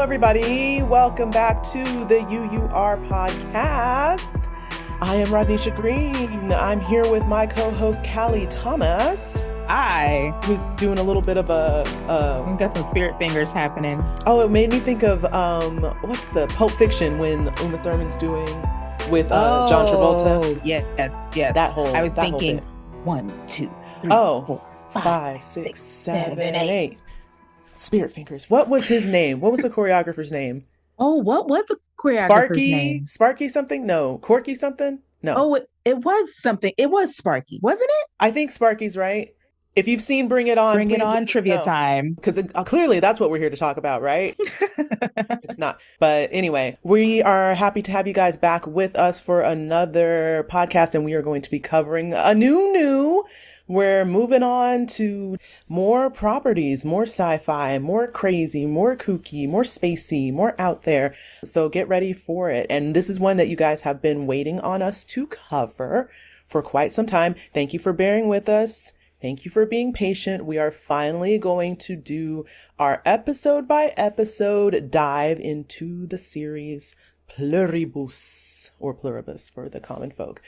everybody. Welcome back to the UUR podcast. I am Rodnesha Green. I'm here with my co-host, Kali Thomas. Hi. Who's doing a little bit of We've got some spirit fingers happening. Oh, it made me think of, what's the Pulp Fiction when Uma Thurman's doing with John Travolta? Yes. That whole I was that thinking whole 1, 2, 3, Oh, 4, 5, 6, 7, 8. Spirit fingers. What was his name? What was the choreographer's name? Oh, what was the choreographer's name? Sparky something? No. Corky something? No. Oh, it was something. It was Sparky, wasn't it? I think Sparky's right. If you've seen Bring It On, Bring It On trivia time. Because clearly that's what we're here to talk about, right? It's not. But anyway, we are happy to have you guys back with us for another podcast, and we are going to be covering a new. We're moving on to more properties, more sci-fi, more crazy, more kooky, more spacey, more out there. So get ready for it. And this is one that you guys have been waiting on us to cover for quite some time. Thank you for bearing with us. Thank you for being patient. We are finally going to do our episode by episode dive into the series Pluribus, or Pluribus for the common folk.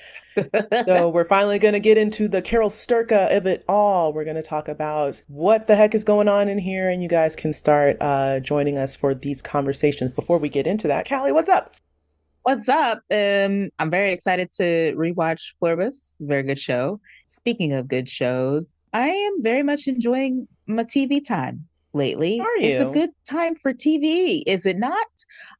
So we're finally going to get into the Carol Sturka of it all. We're going to talk about what the heck is going on in here, and you guys can start joining us for these conversations. Before we get into that, Callie, what's up? What's up? I'm very excited to rewatch Pluribus. Very good show. Speaking of good shows, I am very much enjoying my TV time lately. Are you? It's a good time for TV, is it not?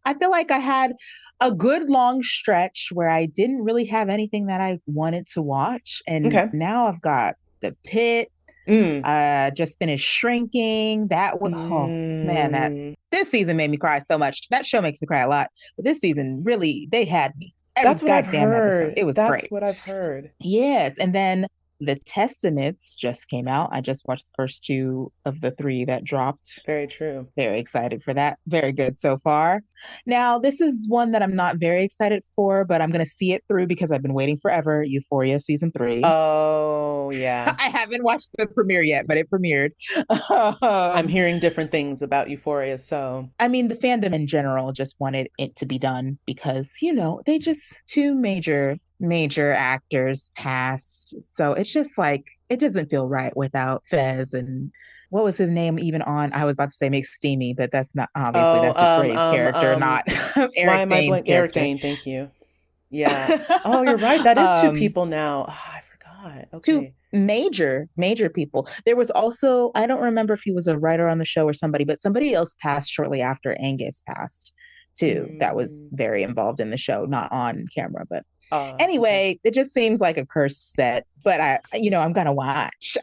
I feel like I had a good long stretch where I didn't really have anything that I wanted to watch. And now I've got The Pit. Just finished Shrinking. That was, oh man, this season made me cry so much. That show makes me cry a lot. But this season, really, they had me. That's what I've heard. Episode. It was great. That's what I've heard. Yes. And then The Testaments just came out. I just watched the first 2 of the 3 that dropped. Very true. Very excited for that. Very good so far. Now, this is one that I'm not very excited for, but I'm going to see it through because I've been waiting forever. Euphoria season 3. Oh, yeah. I haven't watched the premiere yet, but it premiered. I'm hearing different things about Euphoria, so. I mean, the fandom in general just wanted it to be done because, they just 2 major actors passed. So it's just like, it doesn't feel right without Fez and what was his name even on? I was about to say McSteamy, but that's not, obviously that's the Gray's character, not Eric Dane's character. Eric Dane, thank you. Yeah. Oh, you're right. That is 2 people now. Oh, I forgot. Okay. 2 major people. There was also, I don't remember if he was a writer on the show or somebody, but somebody else passed shortly after Angus passed too. That was very involved in the show, not on camera, but anyway, It just seems like a cursed set, but I'm gonna watch.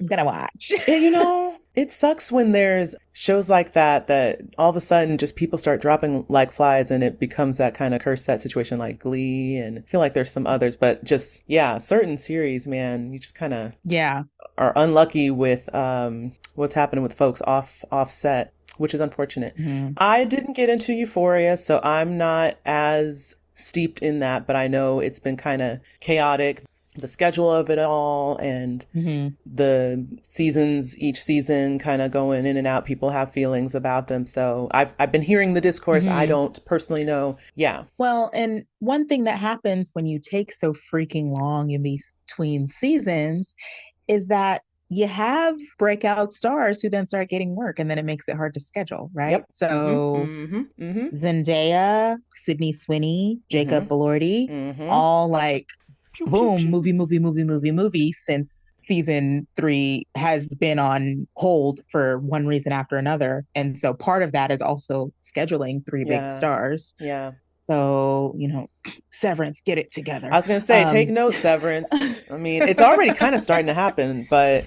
It sucks when there's shows like that all of a sudden just people start dropping like flies and it becomes that kind of cursed set situation like Glee, and I feel like there's some others, but just, certain series, man, you just kind of are unlucky with what's happening with folks off set, which is unfortunate. I didn't get into Euphoria, so I'm not as steeped in that, but I know it's been kind of chaotic, the schedule of it all, and the seasons, each season kind of going in and out. People have feelings about them, so I've been hearing the discourse. I don't personally know. Well, and one thing that happens when you take so freaking long in between seasons is that you have breakout stars who then start getting work, and then it makes it hard to schedule, right? Yep. So Zendaya, Sydney Sweeney, Jacob Elordi, all like boom, movie since season 3 has been on hold for one reason after another. And so part of that is also scheduling 3 big stars. Yeah. So, Severance, get it together. I was going to say, take note, Severance. I mean, it's already kind of starting to happen, but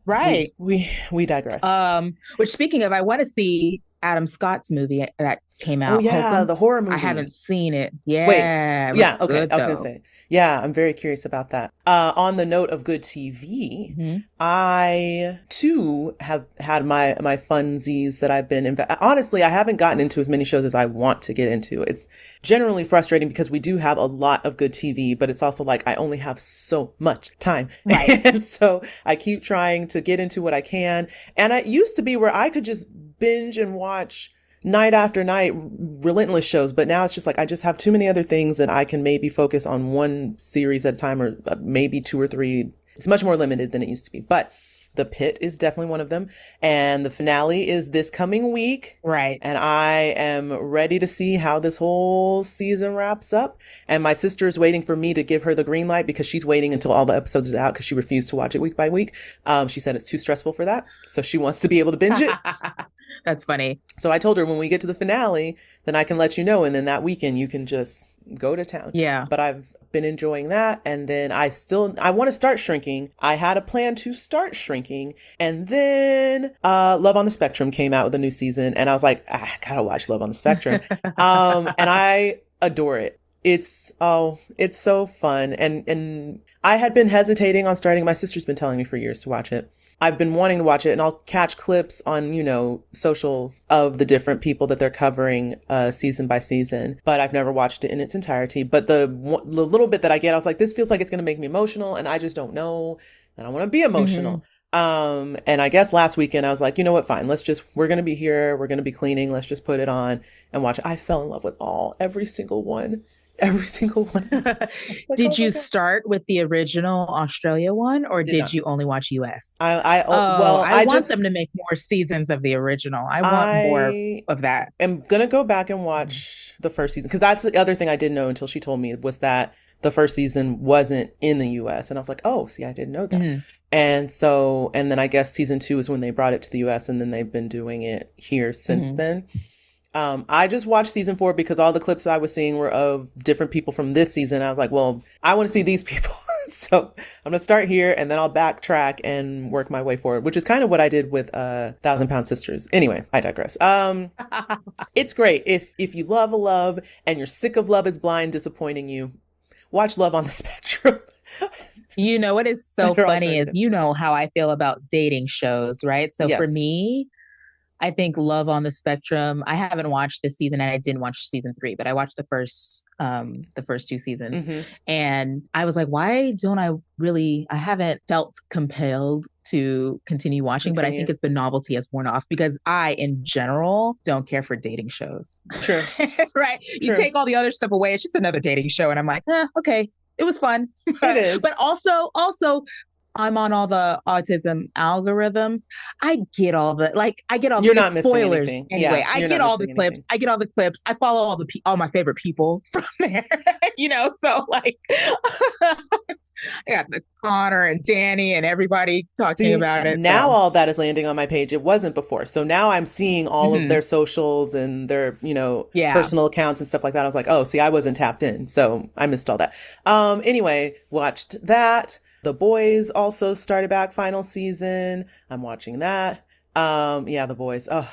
right. We digress. Which, speaking of, I want to see Adam Scott's movie that came out. Oh, yeah, Hokum. the horror movie. I haven't seen it. Yeah. Wait, yeah, okay. Good, I was going to say, yeah, I'm very curious about that. On the note of good TV, I too have had my funsies that I've been honestly, I haven't gotten into as many shows as I want to get into. It's generally frustrating because we do have a lot of good TV, but it's also like I only have so much time. Right. And so I keep trying to get into what I can. And it used to be where I could just binge and watch night after night, relentless shows. But now it's just like, I just have too many other things that I can maybe focus on one series at a time, or maybe two or three. It's much more limited than it used to be. But The Pit is definitely one of them. And the finale is this coming week. Right. And I am ready to see how this whole season wraps up. And my sister is waiting for me to give her the green light, because she's waiting until all the episodes are out, because she refused to watch it week by week. She said it's too stressful for that. So she wants to be able to binge it. That's funny. So I told her, when we get to the finale, then I can let you know. And then that weekend you can just go to town. Yeah. But I've been enjoying that. And then I want to start Shrinking. I had a plan to start Shrinking. And then Love on the Spectrum came out with a new season. And I was like, I gotta watch Love on the Spectrum. And I adore it. It's so fun. And I had been hesitating on starting. My sister's been telling me for years to watch it. I've been wanting to watch it, and I'll catch clips on, socials of the different people that they're covering season by season, but I've never watched it in its entirety. But the little bit that I get, I was like, this feels like it's going to make me emotional, and I just don't know, and I want to be emotional. Mm-hmm. And I guess last weekend I was like, you know what, fine, we're going to be here, we're going to be cleaning, let's just put it on and watch it. I fell in love with every single one. Like, did you start with the original Australia one, or did you only watch US? I want them to make more seasons of the original. I want more of that. I'm gonna go back and watch the first season, because that's the other thing I didn't know until she told me, was that the first season wasn't in the US. And I was like, oh, see, I didn't know that. Mm-hmm. And then I guess season 2 is when they brought it to the US, and then they've been doing it here since then. I just watched season 4 because all the clips I was seeing were of different people from this season. I was like, well, I want to see these people. So I'm going to start here, and then I'll backtrack and work my way forward, which is kind of what I did with 1,000 Pound Sisters. Anyway, I digress. It's great. If you love a love and you're sick of Love is Blind disappointing you, watch Love on the Spectrum. What is so funny is, how I feel about dating shows, right? So for me, I think Love on the Spectrum, I haven't watched this season, and I didn't watch season 3, but I watched the first 2 seasons. Mm-hmm. And I was like, why don't I haven't felt compelled to continue watching, but I think it's the novelty has worn off, because I, in general, don't care for dating shows. Sure. Right. Sure. You take all the other stuff away, it's just another dating show. And I'm like, okay, it was fun. It is. But also, I'm on all the autism algorithms. I get all the You're not missing spoilers anything. anyway. Yeah, I get all the clips. Anything. I get all the clips. I follow all my favorite people from there. So like I got the Connor and Danny and everybody talking about it. Now all that is landing on my page. It wasn't before. So now I'm seeing all of their socials and their, personal accounts and stuff like that. I was like, oh, see, I wasn't tapped in. So I missed all that. Anyway, watched that. The Boys also started back final season. I'm watching that. The Boys. Oh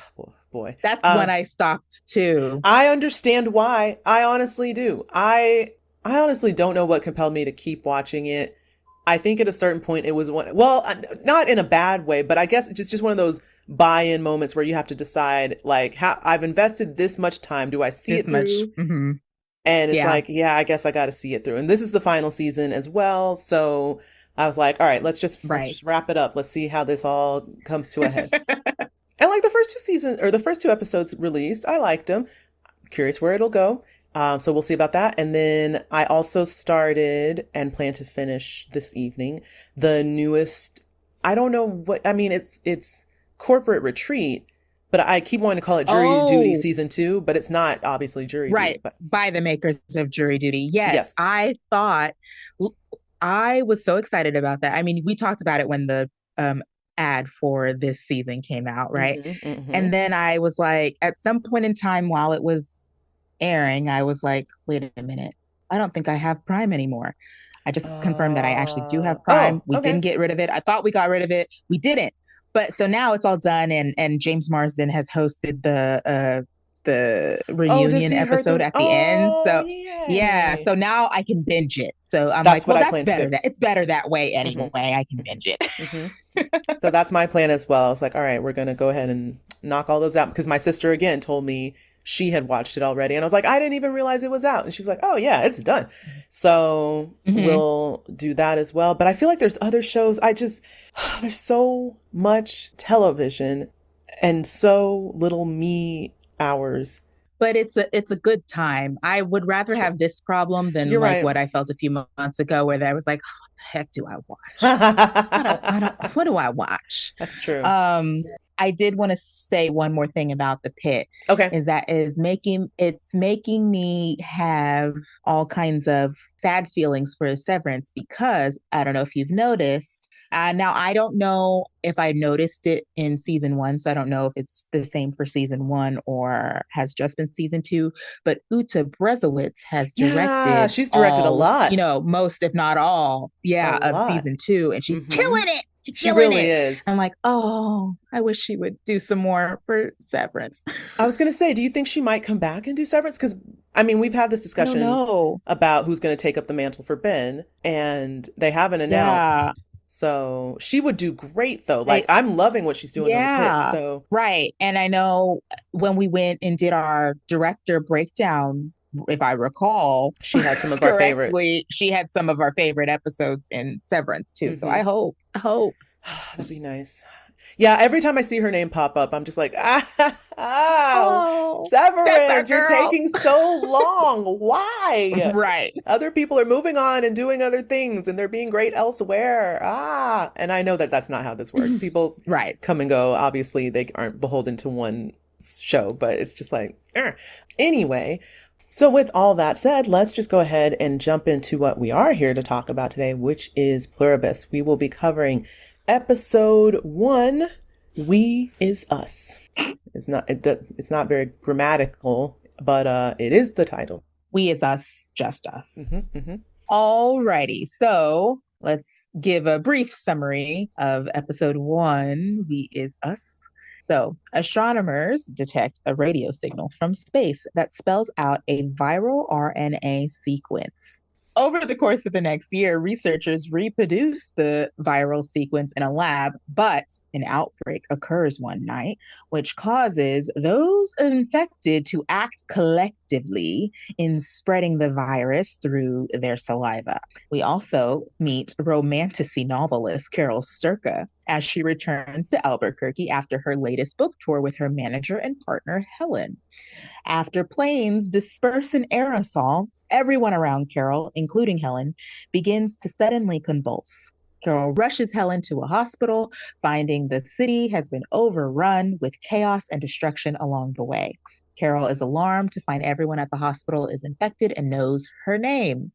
boy. That's when I stopped too. I understand why. I honestly do. I honestly don't know what compelled me to keep watching it. I think at a certain point it was not in a bad way, but I guess it's just one of those buy-in moments where you have to decide, like, how I've invested this much time. Do I see it through? Mm-hmm. And it's I guess I got to see it through. And this is the final season as well. So I was like, all right, let's just wrap it up. Let's see how this all comes to a head. And like the first 2 episodes released, I liked them. I'm curious where it'll go. So we'll see about that. And then I also started and plan to finish this evening the newest, I don't know what, I mean, it's Corporate Retreat, but I keep wanting to call it Jury Duty season 2, but it's not obviously Jury Duty. But by the makers of Jury Duty. Yes. I thought, I was so excited about that. I mean, we talked about it when the ad for this season came out, right? Mm-hmm, mm-hmm. And then I was like, at some point in time while it was airing, I was like, wait a minute, I don't think I have Prime anymore. I just confirmed that I actually do have Prime. We didn't get rid of it. I thought we got rid of it. We didn't. But so now it's all done, and James Marsden has hosted the reunion episode at the end. So yeah, so now I can binge it. So I'm that's better. It's better that way anyway. Mm-hmm. I can binge it. Mm-hmm. So that's my plan as well. I was like, all right, we're going to go ahead and knock all those out, because my sister again told me she had watched it already. And I was like, I didn't even realize it was out. And she's like, oh yeah, it's done. So we'll do that as well. But I feel like there's other shows. There's so much television and so little me hours. But it's a good time. I would rather have this problem than You're like right. what I felt a few months ago, where I was like, oh, what the heck do I watch? I don't, what do I watch? That's true. Um, I did want to say one more thing about the pit, Okay. is that it's making me have all kinds of sad feelings for Severance, because I don't know if you've noticed. Now I don't know if I noticed it in season one, so I don't know if it's the same for season one or has just been season two. But Uta Brezowitz has Yeah, directed she's directed a all, lot. most, if not all, A yeah, of lot. season two, and she's Mm-hmm. killing it. She's She killing really it. is. I'm like, oh, I wish she would do some more for Severance. I was going to say, do you think she might come back and do Severance? Because, I mean, we've had this I don't discussion know. about who's going to take up the mantle for Ben, and they haven't Yeah. announced. So she would do great, though. Like, They, I'm loving what she's doing on the pit. yeah. So Right. And I know when we went and did our director breakdown, if I recall she has some of our favorites. correctly, she had some of our favorite episodes in Severance too. So Mm-hmm. I hope. That'd be nice. Yeah, every time I see her name pop up, I'm just like, ah, Oh, that's our Severance, you're girl. taking so long. Why? Right. Other people are moving on and doing other things and they're being great elsewhere. Ah, and I know that that's not how this works. People Right. come and go. Obviously, they aren't beholden to one show, but it's just like, anyway. So with all that said, let's just go ahead and jump into what we are here to talk about today, which is Pluribus. We will be covering episode 1, We is Us. It's not very grammatical, but it is the title. We is us, just us. Mm-hmm, mm-hmm. All righty. So let's give a brief summary of episode 1, We is Us. So, astronomers detect a radio signal from space that spells out a viral RNA sequence. Over the course of the next year, researchers reproduce the viral sequence in a lab, but an outbreak occurs one night, which causes those infected to act collectively in spreading the virus through their saliva. We also meet romantasy novelist Carol Sturka as she returns to Albuquerque after her latest book tour with her manager and partner, Helen. After planes disperse an aerosol, everyone around Carol, including Helen, begins to suddenly convulse. Carol rushes Helen to a hospital, finding the city has been overrun with chaos and destruction along the way. Carol is alarmed to find everyone at the hospital is infected and knows her name.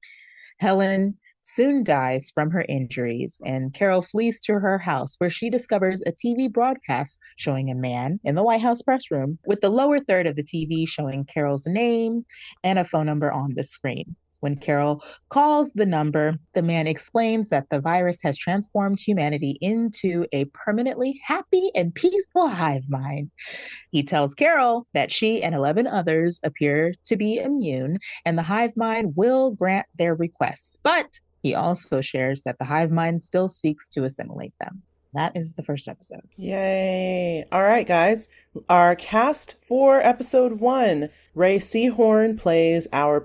Helen soon dies from her injuries, and Carol flees to her house where she discovers a TV broadcast showing a man in the White House press room, with the lower third of the TV showing Carol's name and a phone number on the screen. When Carol calls the number, the man explains that the virus has transformed humanity into a permanently happy and peaceful hive mind. He tells Carol that she and 11 others appear to be immune, and the hive mind will grant their requests. But he also shares that the hive mind still seeks to assimilate them. That is the first episode. Yay. All right, guys. Our cast for episode 1. Ray Seahorn plays our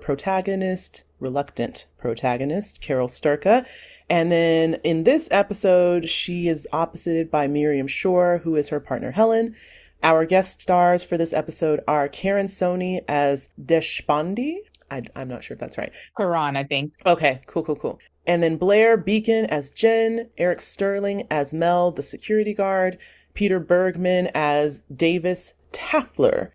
reluctant protagonist, Carol Sturka. And then in this episode, she is opposited by Miriam Shore, who is her partner, Helen. Our guest stars for this episode are Karen Sony as Deshpande. I'm not sure if that's right. Quran, I think. Okay, cool. And then Blair Beacon as Jen, Eric Sterling as Mel, the security guard, Peter Bergman as Davis Taffler.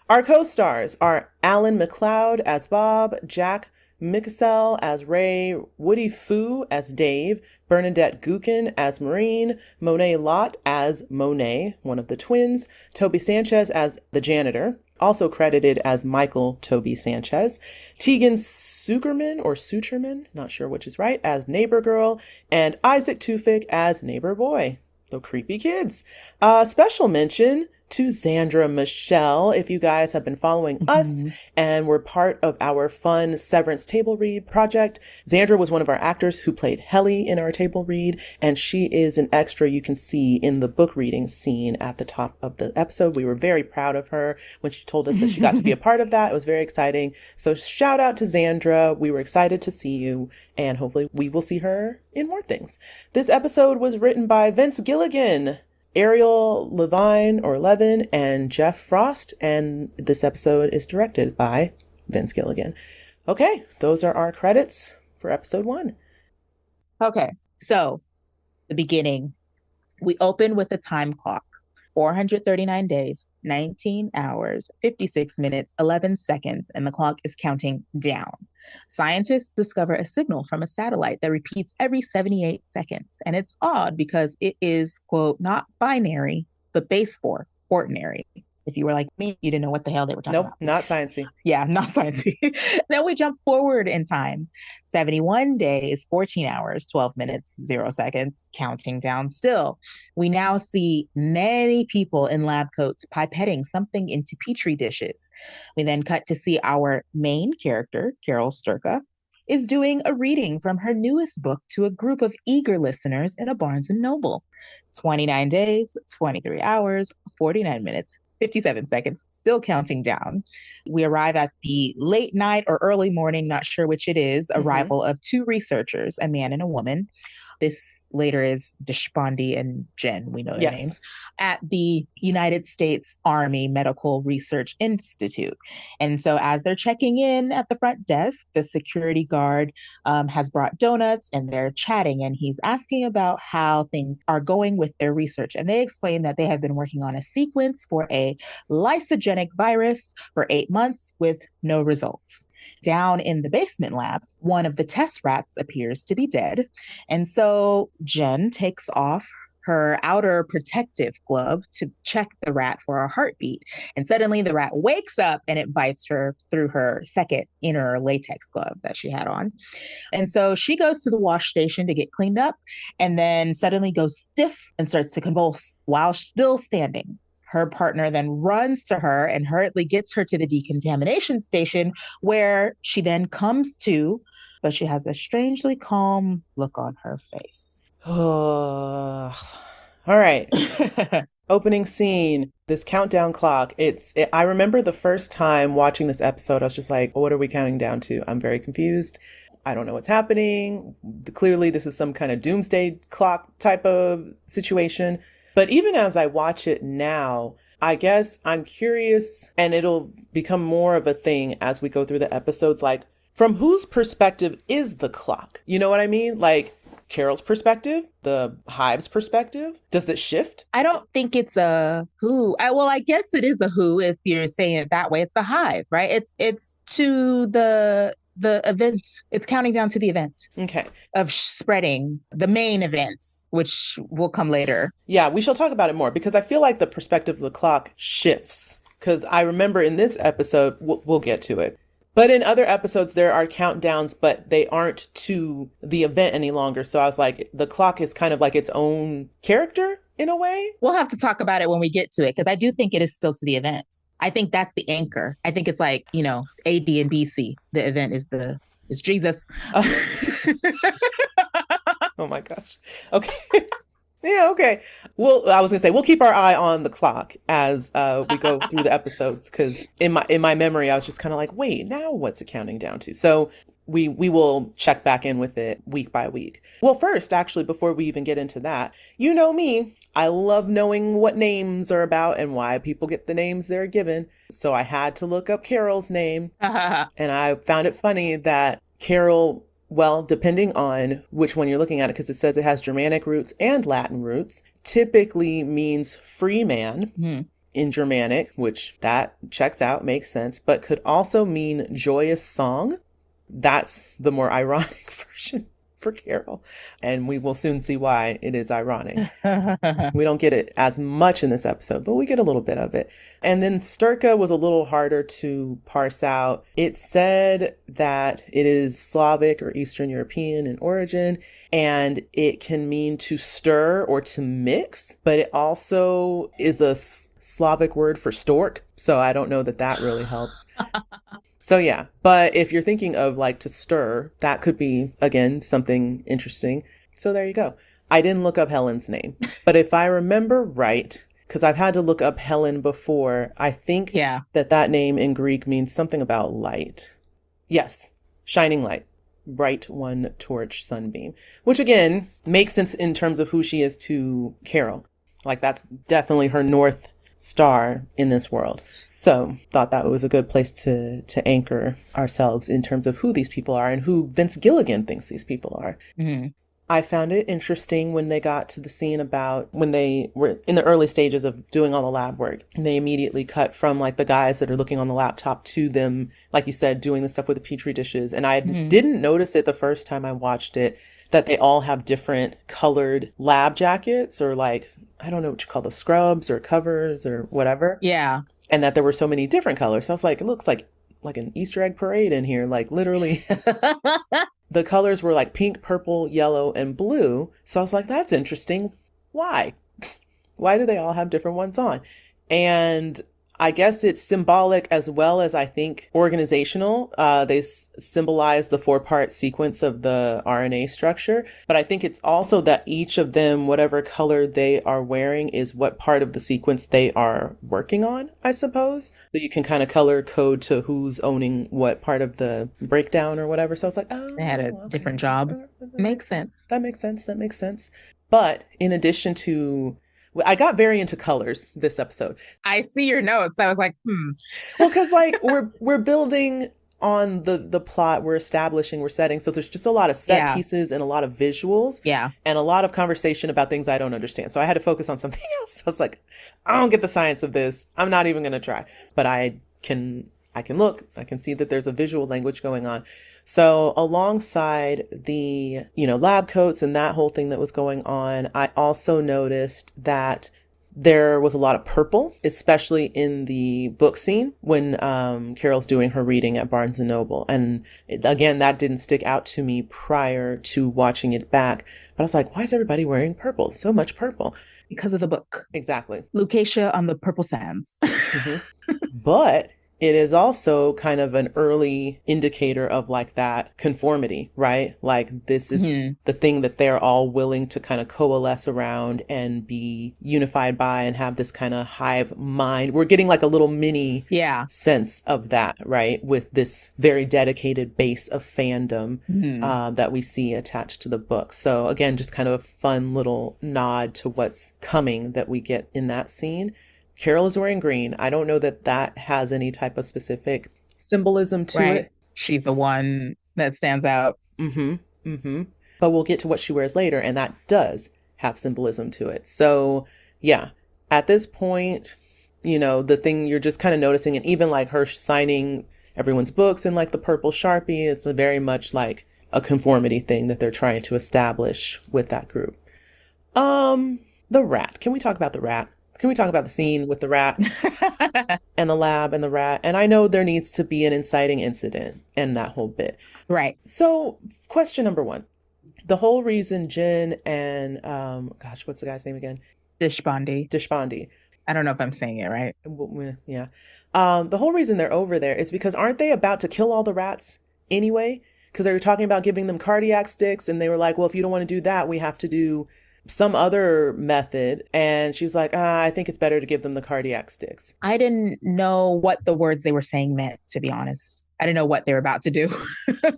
Our co-stars are Alan McLeod as Bob, Jack Mikasel as Ray, Woody Fu as Dave, Bernadette Gookin as Maureen, Monet Lott as Monet, one of the twins, Toby Sanchez as the janitor, also credited as Michael Toby Sanchez, Tegan Sucherman, not sure which is right, as Neighbor Girl, and Isaac Tufik as Neighbor Boy. The creepy kids. Special mention to Zandra Michelle. If you guys have been following us and were part of our fun Severance table read project, Zandra was one of our actors who played Helly in our table read, and she is an extra you can see in the book reading scene at the top of the episode. We were very proud of her when she told us that she got to be a part of that. It was very exciting. So shout out to Zandra. We were excited to see you, and hopefully we will see her in more things. This episode was written by Vince Gilligan. Ariel Levine or Levin and Jeff Frost. And this episode is directed by Vince Gilligan. Okay, those are our credits for episode 1. Okay, so the beginning. We open with a time clock. 439 days, 19 hours, 56 minutes, 11 seconds, and the clock is counting down. Scientists discover a signal from a satellite that repeats every 78 seconds. And it's odd because it is, quote, not binary, but base 4, ordinary. If you were like me, you didn't know what the hell they were talking about. Nope, not sciencey. Yeah, not sciencey. Then we jump forward in time. 71 days, 14 hours, 12 minutes, 0 seconds, counting down still. We now see many people in lab coats pipetting something into petri dishes. We then cut to see our main character, Carol Sturka, is doing a reading from her newest book to a group of eager listeners in a Barnes & Noble. 29 days, 23 hours, 49 minutes, 57 seconds, still counting down. We arrive at the late night or early morning, not sure which it is, arrival of 2 researchers, a man and a woman. This later is Deshpande and Jen, we know their names, at the United States Army Medical Research Institute. And so as they're checking in at the front desk, the security guard has brought donuts and they're chatting, and he's asking about how things are going with their research. And they explain that they have been working on a sequence for a lysogenic virus for 8 months with no results. Down in the basement lab, one of the test rats appears to be dead. And so Jen takes off her outer protective glove to check the rat for a heartbeat. And suddenly the rat wakes up and it bites her through her second inner latex glove that she had on. And so she goes to the wash station to get cleaned up and then suddenly goes stiff and starts to convulse while still standing. Her partner then runs to her and hurriedly gets her to the decontamination station, where she then comes to, but she has a strangely calm look on her face. Oh, all right. Opening scene, this countdown clock. I remember the first time watching this episode, I was just like, what are we counting down to? I'm very confused. I don't know what's happening. Clearly, this is some kind of doomsday clock type of situation. But even as I watch it now, I guess I'm curious, and it'll become more of a thing as we go through the episodes, like, from whose perspective is the clock? You know what I mean? Like, Carol's perspective, the hive's perspective? Does it shift? I don't think it's a who. I guess it is a who if you're saying it that way. It's the hive, right? It's to the event. It's counting down to the event. Okay. Of spreading the main events, which will come later. Yeah, we shall talk about it more because I feel like the perspective of the clock shifts. Because I remember in this episode, we'll get to it. But in other episodes, there are countdowns, but they aren't to the event any longer. So I was like, the clock is kind of like its own character in a way. We'll have to talk about it when we get to it, because I do think it is still to the event. I think that's the anchor. I think it's like, AD and BC. The event is Jesus. Oh my gosh. Okay. Yeah, okay. Well, I was gonna say we'll keep our eye on the clock as we go through the episodes, because in my memory I was just kind of like, wait, now what's it counting down to? So we will check back in with it week by week. Well, first, actually, before we even get into that, you know me, I love knowing what names are about and why people get the names they're given. So I had to look up Carol's name, and I found it funny that Carol, well, depending on which one you're looking at, because it says it has Germanic roots and Latin roots, typically means free man in Germanic, which that checks out, makes sense, but could also mean joyous song. That's the more ironic version for Carol. And we will soon see why it is ironic. We don't get it as much in this episode, but we get a little bit of it. And then Sturka was a little harder to parse out. It said that it is Slavic or Eastern European in origin, and it can mean to stir or to mix, but it also is a Slavic word for stork. So I don't know that really helps. So yeah, but if you're thinking of like to stir, that could be, again, something interesting. So there you go. I didn't look up Helen's name, but if I remember right, because I've had to look up Helen before, I think that name in Greek means something about light. Yes, shining light, bright one torch sunbeam, which again makes sense in terms of who she is to Carol. Like that's definitely her North Star in this world. So thought that was a good place to anchor ourselves in terms of who these people are and who Vince Gilligan thinks these people are. Mm-hmm. I found it interesting when they got to the scene about when they were in the early stages of doing all the lab work. And they immediately cut from like the guys that are looking on the laptop to them, like you said, doing the stuff with the Petri dishes. And I didn't notice it the first time I watched it, that they all have different colored lab jackets or like, I don't know what you call those, scrubs or covers or whatever. Yeah. And that there were so many different colors. So I was like, it looks like an Easter egg parade in here, like literally. The colors were like pink, purple, yellow, and blue. So I was like, that's interesting. Why? Why do they all have different ones on? And I guess it's symbolic as well as I think organizational. They symbolize the 4-part sequence of the RNA structure. But I think it's also that each of them, whatever color they are wearing, is what part of the sequence they are working on, I suppose. So you can kind of color code to who's owning what part of the breakdown or whatever. So I was like, oh, they had a different job. Makes sense. That makes sense. That makes sense. But in addition to, I got very into colors this episode. I see your notes. I was like, Well, because like we're building on the plot, we're establishing, we're setting. So there's just a lot of set pieces and a lot of visuals. Yeah. And a lot of conversation about things I don't understand. So I had to focus on something else. I was like, I don't get the science of this. I'm not even going to try. But I can look, I can see that there's a visual language going on. So alongside the, lab coats and that whole thing that was going on, I also noticed that there was a lot of purple, especially in the book scene when Carol's doing her reading at Barnes & Noble. And again, that didn't stick out to me prior to watching it back. But I was like, why is everybody wearing purple? So much purple. Because of the book. Exactly. Lucatia on the Purple Sands. But it is also kind of an early indicator of like that conformity, right? Like this is the thing that they're all willing to kind of coalesce around and be unified by and have this kind of hive mind. We're getting like a little mini sense of that, right? With this very dedicated base of fandom that we see attached to the book. So again, just kind of a fun little nod to what's coming that we get in that scene. Carol is wearing green. I don't know that has any type of specific symbolism to it. She's the one that stands out. But we'll get to what she wears later, and that does have symbolism to it. So, yeah, at this point, the thing you're just kind of noticing, and even like her signing everyone's books in like the purple Sharpie, it's very much like a conformity thing that they're trying to establish with that group. The rat. Can we talk about the rat? Can we talk about the scene with the rat and the lab and the rat? And I know there needs to be an inciting incident and that whole bit. Right. So question number 1, the whole reason Jen and, what's the guy's name again? Deshpande. I don't know if I'm saying it right. Yeah. The whole reason they're over there is because aren't they about to kill all the rats anyway? Because they were talking about giving them cardiac sticks and they were like, well, if you don't want to do that, we have to do some other method. And she was like, I think it's better to give them the cardiac sticks. I didn't know what the words they were saying meant, to be honest. I didn't know what they were about to do.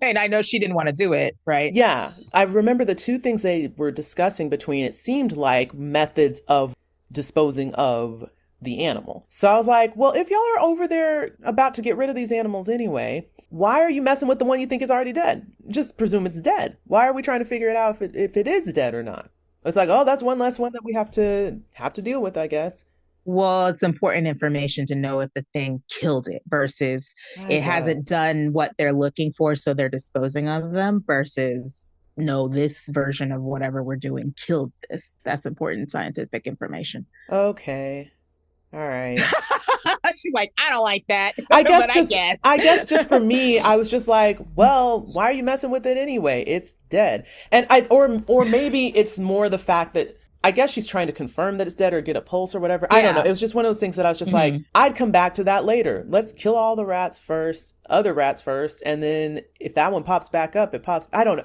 And I know she didn't want to do it, right? Yeah. I remember the two things they were discussing between, it seemed like methods of disposing of the animal. So I was like, well, if y'all are over there about to get rid of these animals anyway, why are you messing with the one you think is already dead? Just presume it's dead. Why are we trying to figure it out if it is dead or not? It's like, oh, that's one less one that we have to deal with, I guess. Well, it's important information to know if the thing killed it versus it hasn't done what they're looking for, so they're disposing of them versus, no, this version of whatever we're doing killed this. That's important scientific information. Okay. All right. She's like, I don't like that. I guess just for me, I was just like, well, why are you messing with it anyway? It's dead. And or maybe it's more the fact that I guess she's trying to confirm that it's dead or get a pulse or whatever. I don't know. It was just one of those things that I was just like, I'd come back to that later. Let's kill all the rats first, other rats first. And then if that one pops back up, it pops. I don't know.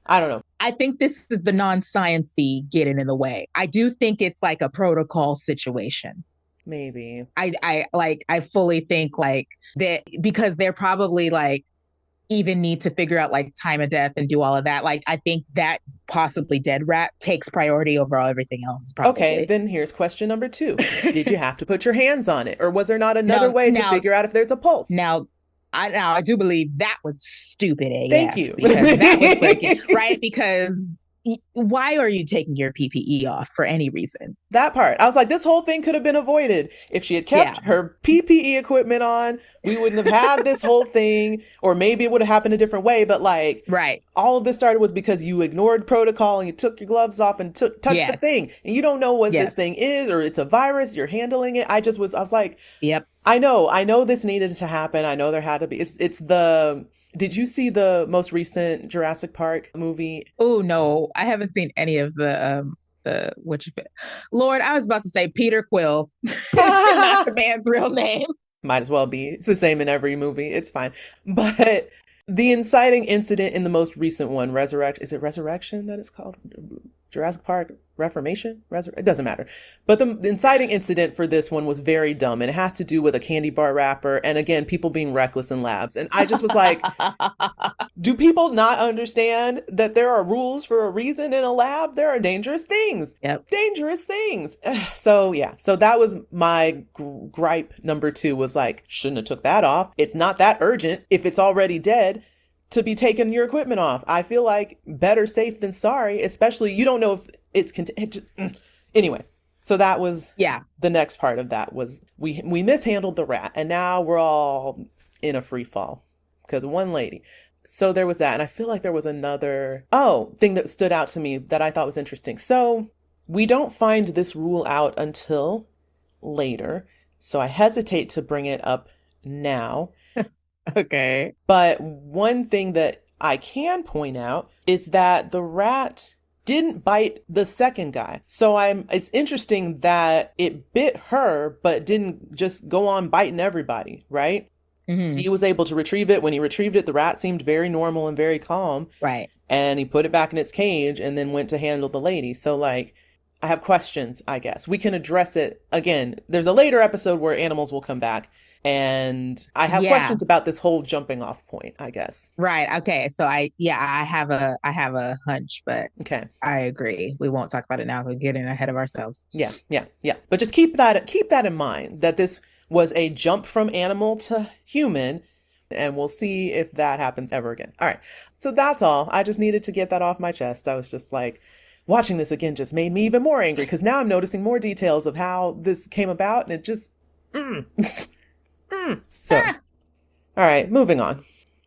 I don't know. I think this is the non-science-y getting in the way. I do think it's like a protocol situation. Maybe. I fully think like that because they're probably like even need to figure out like time of death and do all of that. Like, I think that possibly dead rat takes priority over everything else, Okay, probably. then here's question number 2. Did you have to put your hands on it, or was there not another Now, way to now, figure out if there's a pulse? now I do believe that was stupid Thank AF you. because that was breaking, right? Because why are you taking your PPE off for any reason? That part. I was like, this whole thing could have been avoided. If she had kept Yeah. her PPE equipment on, we wouldn't have had this whole thing, or maybe it would have happened a different way. But like, Right. all of this started was because you ignored protocol and you took your gloves off and touched the Yes. thing. And you don't know what this Yes. thing is, or it's a virus, you're handling it. I was like, Yep. I know this needed to happen. I know there had to be. Did you see the most recent Jurassic Park movie? Oh no, I haven't seen any of the what you Lord, I was about to say Peter Quill. Not the man's real name. Might as well be. It's the same in every movie. It's fine. But the inciting incident in the most recent one, is it Resurrection that it's called? Jurassic Park Reformation? It doesn't matter. But the inciting incident for this one was very dumb, and it has to do with a candy bar wrapper, and again, people being reckless in labs. And I just was like, do people not understand that there are rules for a reason in a lab? There are dangerous things. Yep. Dangerous things. So yeah, so that was my gripe number 2, was like, shouldn't have took that off. It's not that urgent if it's already dead to be taking your equipment off. I feel like better safe than sorry, especially you don't know if it's anyway. So that was the next part of that was we mishandled the rat, and now we're all in a free fall because one lady. So there was that, and I feel like there was another thing that stood out to me that I thought was interesting. So we don't find this rule out until later, so I hesitate to bring it up now. Okay. But one thing that I can point out is that the rat didn't bite the second guy. So it's interesting that it bit her, but didn't just go on biting everybody, right? Mm-hmm. He was able to retrieve it. When he retrieved it, the rat seemed very normal and very calm. Right. And he put it back in its cage and then went to handle the lady. So like, I have questions, I guess. We can address it again. There's a later episode where animals will come back. And I have questions about this whole jumping off point, I guess. Right. Okay. So I have a hunch, but okay, I agree. We won't talk about it now. We're getting ahead of ourselves. Yeah. But just keep that in mind, that this was a jump from animal to human, and we'll see if that happens ever again. All right. So that's all. I just needed to get that off my chest. I was just like, watching this again just made me even more angry because now I'm noticing more details of how this came about, and it just So, all right, moving on.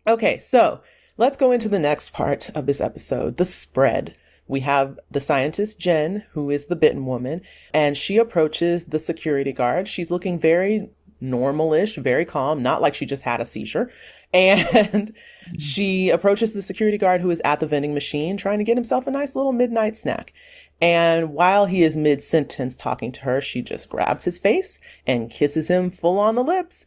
Okay, so let's go into the next part of this episode, the spread. We have the scientist, Jen, who is the bitten woman, and she approaches the security guard. She's looking very normal-ish, very calm, not like she just had a seizure. And she approaches the security guard who is at the vending machine trying to get himself a nice little midnight snack. And while he is mid-sentence talking to her, she just grabs his face and kisses him full on the lips.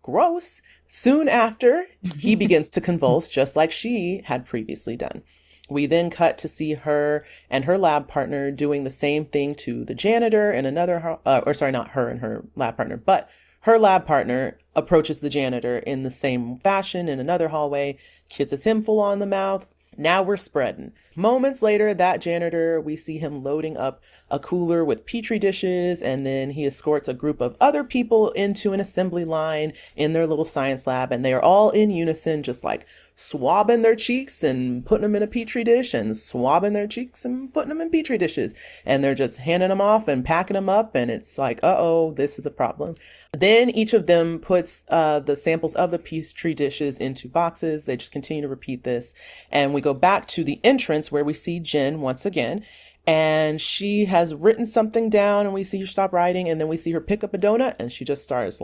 Gross. Soon after, he begins to convulse just like she had previously done. We then cut to see her and her lab partner doing the same thing to the janitor and not her and her lab partner, but her lab partner approaches the janitor in the same fashion in another hallway, kisses him full on the mouth. Now we're spreading. Moments later, that janitor, we see him loading up a cooler with petri dishes, and then he escorts a group of other people into an assembly line in their little science lab, and they are all in unison, just like swabbing their cheeks and putting them in a petri dish, and swabbing their cheeks and putting them in petri dishes. And they're just handing them off and packing them up, and it's like, uh-oh, this is a problem. Then each of them puts the samples of the petri dishes into boxes. They just continue to repeat this. And we go back to the entrance where we see Jen once again. And she has written something down, and we see her stop writing, and then we see her pick up a donut, and she just starts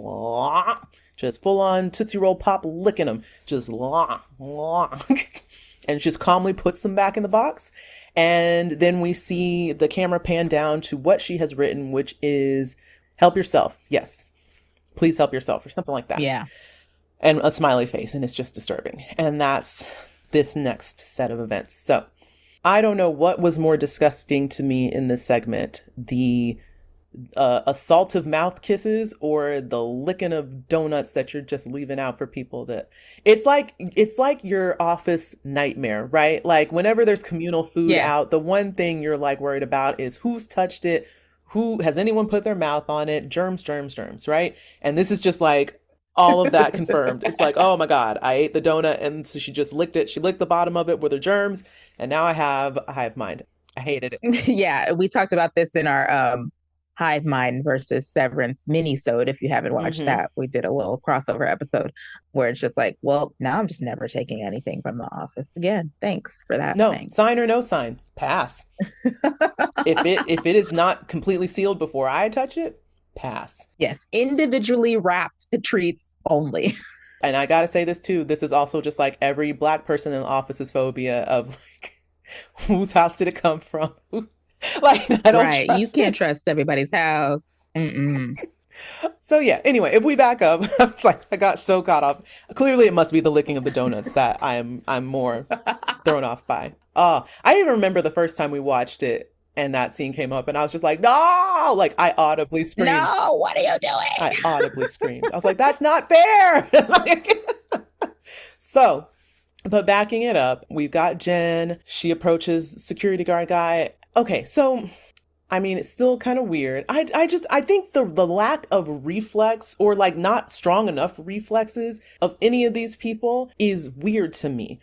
just full on Tootsie Roll Pop licking them. Just and just calmly puts them back in the box. And then we see the camera pan down to what she has written, which is help yourself. Yes. Please help yourself, or something like that. Yeah. And a smiley face, and it's just disturbing. And that's this next set of events. So I don't know what was more disgusting to me in this segment, the assaultive mouth kisses or the licking of donuts that you're just leaving out for people to. It's like your office nightmare, right? Like whenever there's communal food out, Yes. the one thing you're like worried about is who's touched it, who has anyone put their mouth on it, germs, germs, germs, right? And this is just like all of that confirmed. It's like, oh my God, I ate the donut and so she just licked it. She licked the bottom of it with her germs, and now I have a hive mind. I hated it. Yeah, we talked about this in our Hive Mind versus Severance mini-sode. If you haven't watched Hmm. that, we did a little crossover episode where it's just like, well, now I'm just never taking anything from the office again. Thanks for that. No, Thanks. sign or no sign, pass. If it is not completely sealed before I touch it, pass. Yes, individually wrapped treats only. And I gotta say this too. This is also just like every black person in the office's phobia of like, whose house did it come from? Like I don't Right. You trust can't it. trust everybody's house. Mm-mm. So yeah. Anyway, if we back up, it's like I got so caught up. Clearly, it must be the licking of the donuts that I'm more thrown off by. Oh, I even remember the first time we watched it and that scene came up, and I was just like, no! Like I audibly screamed. No, what are you I doing? audibly screamed. I was like, that's not fair. Like, so, but backing it up, we've got Jen. She approaches security guard guy. Okay, so I mean, it's still kind of weird. I think the lack of reflex or like not strong enough reflexes of any of these people is weird to me.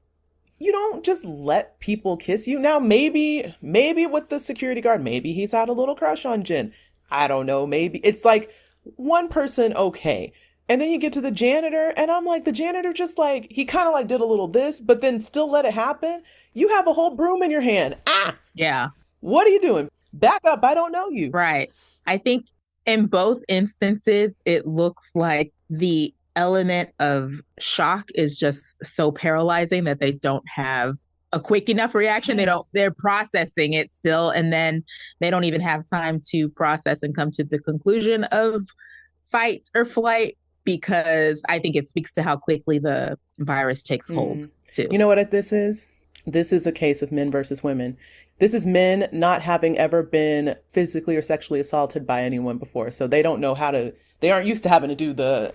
You don't just let people kiss you. Now, maybe with the security guard, maybe he's had a little crush on Jen. I don't know. Maybe it's like one person, okay. And then you get to the janitor, and I'm like, the janitor just like, he kind of like did a little this, but then still let it happen. You have a whole broom in your hand. Ah, Yeah, what are you doing? Back up. I don't know you. right. I think in both instances, it looks like the element of shock is just so paralyzing that they don't have a quick enough reaction. Yes. They're processing it still. And then they don't even have time to process and come to the conclusion of fight or flight because I think it speaks to how quickly the virus takes hold Mm. too. You know what this is? This is a case of men versus women. This is men not having ever been physically or sexually assaulted by anyone before. So they don't know how to, they aren't used to having to do the.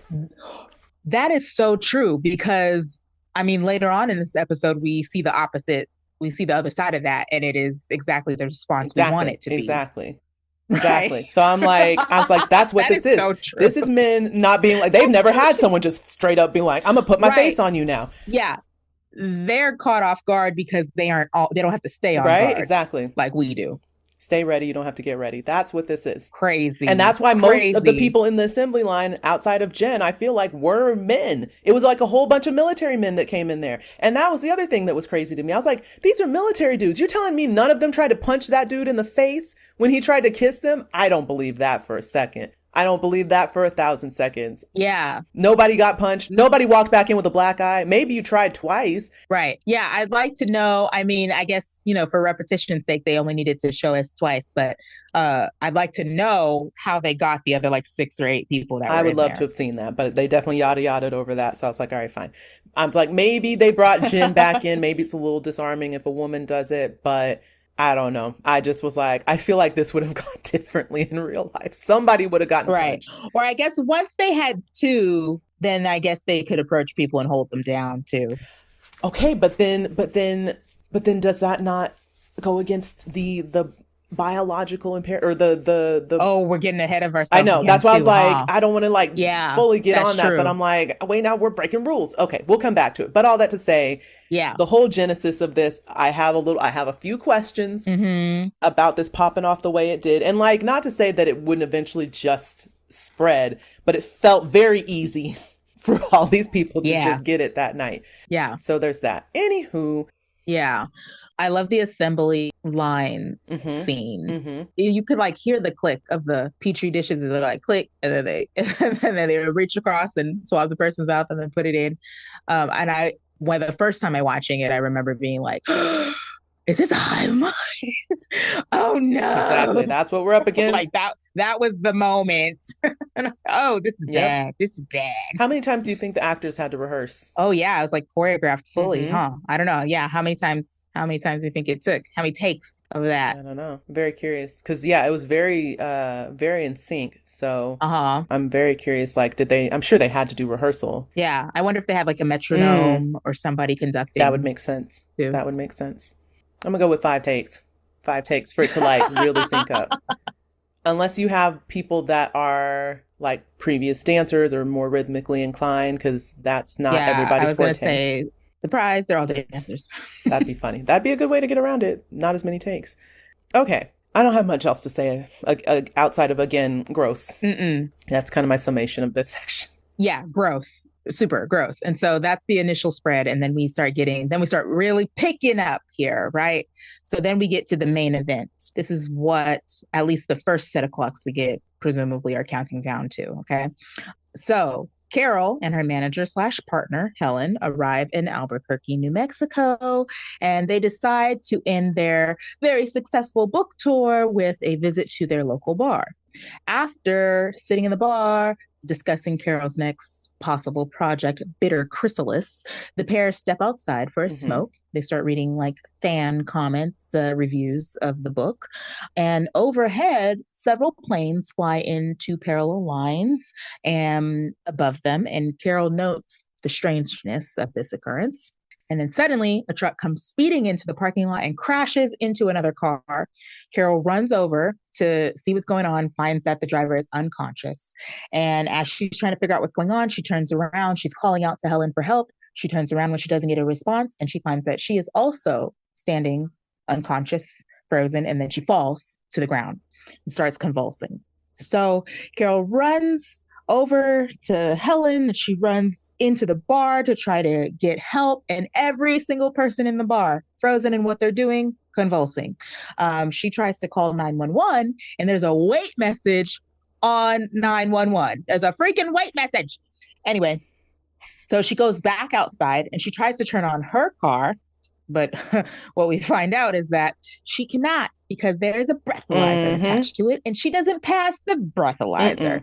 That is so true because I mean, later on in this episode, we see the opposite. We see the other side of that, and it is exactly the response we want Exactly. it to be. Exactly. Right. Exactly. So I was like, that's what That this is is. so true. This is men not being like, they've never had someone just straight up be like, I'm going to put my face Right. on you now. Yeah. They're caught off guard because they don't have to stay on Right? guard Exactly. like we do. Stay ready. You don't have to get ready. That's what this is. Crazy. And that's why most of the Crazy. people in the assembly line outside of Jen, I feel like were men. It was like a whole bunch of military men that came in there. And that was the other thing that was crazy to me. I was like, these are military dudes. You're telling me none of them tried to punch that dude in the face when he tried to kiss them? I don't believe that for a second. I don't believe that for 1,000 seconds. Yeah. Nobody got punched. Nobody walked back in with a black eye. Maybe you tried twice. Right. Yeah. I'd like to know. I mean, I guess, for repetition's sake, they only needed to show us twice, but I'd like to know how they got the other like 6 or 8 people that I were would in love there. to have seen that, but they definitely yada yada over that. So I was like, all right, fine. I was like, maybe they brought Jen back in. Maybe it's a little disarming if a woman does it, but I don't know. I just was like, I feel like this would have gone differently in real life. Somebody would have gotten Right. punched. Or I guess once they had 2, then I guess they could approach people and hold them down too. Okay, but then does that not go against the biological impair or the Oh, we're getting ahead of ourselves. I know. again, That's why I was too, like, huh? I don't want to like Yeah, fully get that's on that, but true. I'm like, wait, now we're breaking rules. Okay, we'll come back to it. But all that to say, Yeah. the whole genesis of this, I have a few questions Mm-hmm. about this popping off the way it did. And like, not to say that it wouldn't eventually just spread, but it felt very easy for all these people to Yeah. just get it that night. Yeah. So there's that. Anywho. Yeah. I love the assembly line Mhm. scene. Mm-hmm. You could like hear the click of the petri dishes as they're like click, and then they reach across and swab the person's mouth and then put it in. And when the first time I watching it, I remember being like, "Is this a hive mind?" Oh Exactly. no. That's what we're up Like against. that was the moment. And I was like, oh, this is Yep. bad. This is bad. How many times do you think the actors had to rehearse? Oh yeah, it was like choreographed fully, Mm-hmm. huh? I don't know. Yeah, how many times do you think it took? How many takes of that? I don't know. Very curious. Because, yeah, it was very, very in sync. So Uh-huh. I'm very curious. Like, I'm sure they had to do rehearsal. Yeah. I wonder if they had like a Mm, metronome or somebody that would conducting make sense. too. That would make sense. I'm gonna go with 5 takes. 5 takes for it to like really sync up. Unless you have people that are like previous dancers or more rhythmically inclined, because that's not Yeah, I everybody's was gonna forte. say, surprise, they're all dancers. That'd be funny. That'd be a good way to get around it. Not as many takes. Okay. I don't have much else to say outside of, again, gross. Mm-mm. That's kind of my summation of this section. Yeah, gross, super gross. And so that's the initial spread. And then we start really picking up here, right? So then we get to the main event. This is what at least the first set of clocks we get, presumably, are counting down to. Okay. So Carol and her manager slash partner, Helen, arrive in Albuquerque, New Mexico, and they decide to end their very successful book tour with a visit to their local bar. After sitting in the bar, discussing Carol's next possible project, Bitter Chrysalis, the pair step outside for a Mm-hmm. smoke. They start reading like fan comments, reviews of the book. And overhead, several planes fly in two parallel lines and above them. And Carol notes the strangeness of this occurrence. And then suddenly, a truck comes speeding into the parking lot and crashes into another car. Carol runs over to see what's going on, finds that the driver is unconscious. And as she's trying to figure out what's going on, she turns around. She's calling out to Helen for help. She turns around when she doesn't get a response, and she finds that she is also standing unconscious, frozen, and then she falls to the ground and starts convulsing. So Carol runs over to Helen. She runs into the bar to try to get help, and every single person in the bar, frozen in what they're doing, convulsing. She tries to call 911, and there's a wait message on 911. There's a freaking wait message. Anyway, so she goes back outside and she tries to turn on her car. But what we find out is that she cannot because there is a breathalyzer Mm-hmm. attached to it and she doesn't pass the breathalyzer. Mm-mm.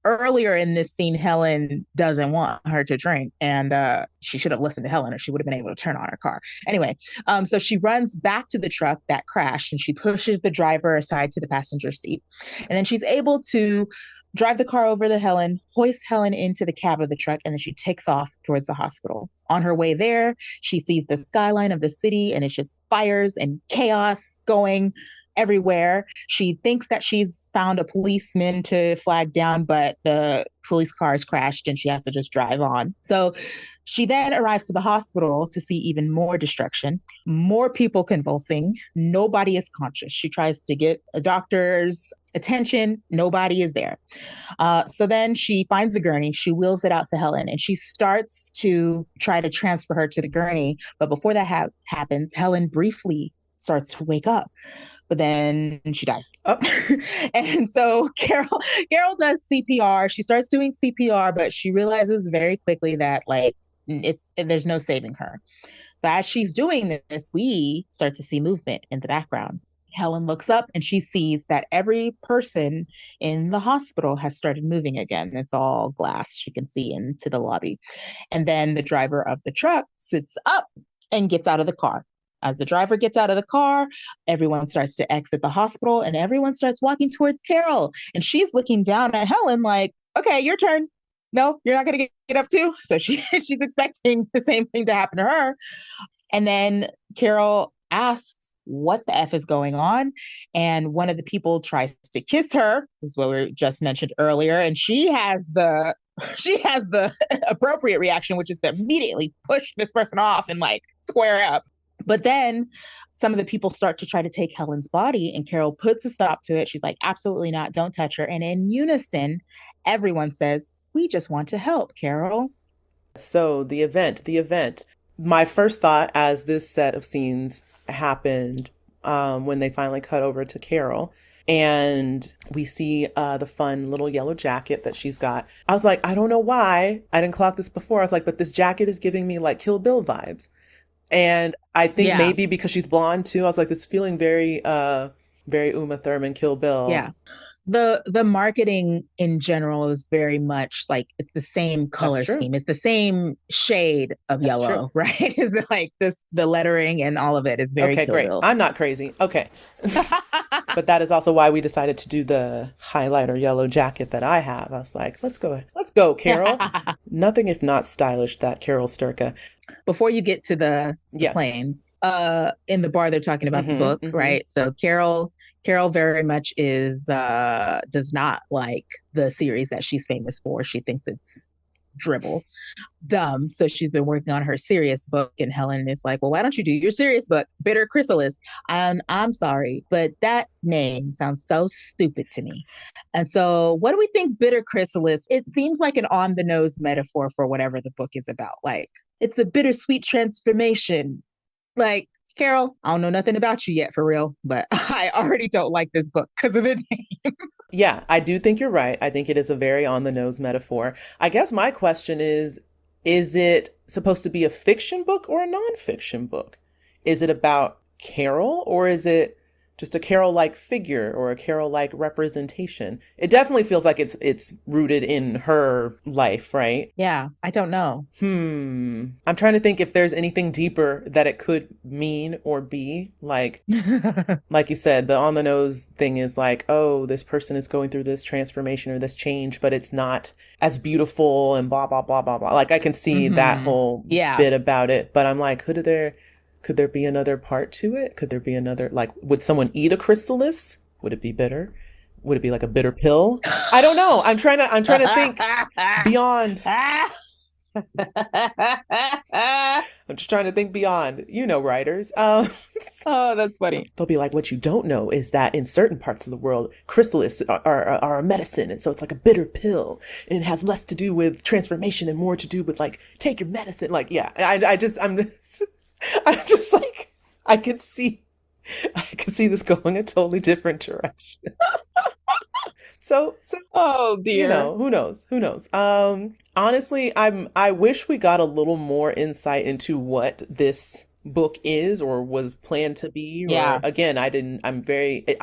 Earlier in this scene, Helen doesn't want her to drink, and she should have listened to Helen or she would have been able to turn on her car. Anyway, so she runs back to the truck that crashed and she pushes the driver aside to the passenger seat. And then she's able to drive the car over to Helen, hoist Helen into the cab of the truck, and then she takes off towards the hospital. On her way there, she sees the skyline of the city and it's just fires and chaos going everywhere. She thinks that she's found a policeman to flag down, but the police car has crashed and she has to just drive on. So she then arrives to the hospital to see even more destruction, more people convulsing. Nobody is conscious. She tries to get a doctor's attention. Nobody is there. So then she finds a gurney. She wheels it out to Helen and she starts to try to transfer her to the gurney. But before that happens, Helen briefly starts to wake up, but then she dies. Oh. And so Carol does CPR. She starts doing CPR, but she realizes very quickly that like there's no saving her. So as she's doing this, we start to see movement in the background. Helen looks up and she sees that every person in the hospital has started moving again. It's all glass. She can see into the lobby. And then the driver of the truck sits up and gets out of the car. As the driver gets out of the car, everyone starts to exit the hospital and everyone starts walking towards Carol. And she's looking down at Helen like, okay, your turn. No, you're not going to get up too. So she's expecting the same thing to happen to her. And then Carol asks what the F is going on. And one of the people tries to kiss her, is what we just mentioned earlier. And she has the appropriate reaction, which is to immediately push this person off and like square up. But then some of the people start to try to take Helen's body, and Carol puts a stop to it. She's like, absolutely not. Don't touch her. And in unison, everyone says, we just want to help, Carol. So the event. My first thought as this set of scenes happened, when they finally cut over to Carol and we see the fun little yellow jacket that she's got. I was like, I don't know why I didn't clock this before. I was like, but this jacket is giving me like Kill Bill vibes. And I think Yeah. maybe because she's blonde too, I was like, it's feeling very Uma Thurman, Kill Bill. Yeah. The marketing in general is very much like it's the same That's color true. scheme. It's the same shade of That's true. yellow, right? Is it like this the lettering and all of it is very Okay, Kill great. Bill. I'm not crazy. Okay. But that is also why we decided to do the highlighter yellow jacket that I have. I was like, let's go. Let's go, Carol. Nothing if not stylish, that Carol Sturka. Before you get to the Yes. planes, in the bar they're talking about the book, Mm-hmm. right? So Carol very much is does not like the series that she's famous for. She thinks it's dribble, dumb. So she's been working on her serious book, and Helen is like, "Well, why don't you do your serious book, Bitter Chrysalis?" And I'm sorry, but that name sounds so stupid to me. And so, what do we think Bitter Chrysalis? It seems like an on the nose metaphor for whatever the book is about. Like it's a bittersweet transformation. Like Carol, I don't know nothing about you yet for real, but I already don't like this book because of the name. Yeah, I do think you're right. I think it is a very on the nose metaphor. I guess my question is it supposed to be a fiction book or a nonfiction book? Is it about Carol or is it just a Carol-like figure or a Carol-like representation? It definitely feels like it's rooted in her life, right? Yeah, I don't know. I'm trying to think if there's anything deeper that it could mean or be. Like you said, the on the nose thing is like, oh, this person is going through this transformation or this change, but it's not as beautiful and blah, blah, blah, blah, blah. Like I can see that whole bit about it, but I'm like, could there be another part to it? Could there be another, like, would someone eat a chrysalis? Would it be bitter? Would it be like a bitter pill? I don't know. I'm trying to think beyond. I'm just trying to think beyond, writers. Oh, that's funny. They'll be like, what you don't know is that in certain parts of the world, chrysalis are a medicine. And so it's like a bitter pill. And it has less to do with transformation and more to do with like, take your medicine. Like, yeah, I'm just like, I could see this going a totally different direction. So, oh dear, who knows? Honestly, I wish we got a little more insight into what this book is or was planned to be. Yeah. Or, again, I didn't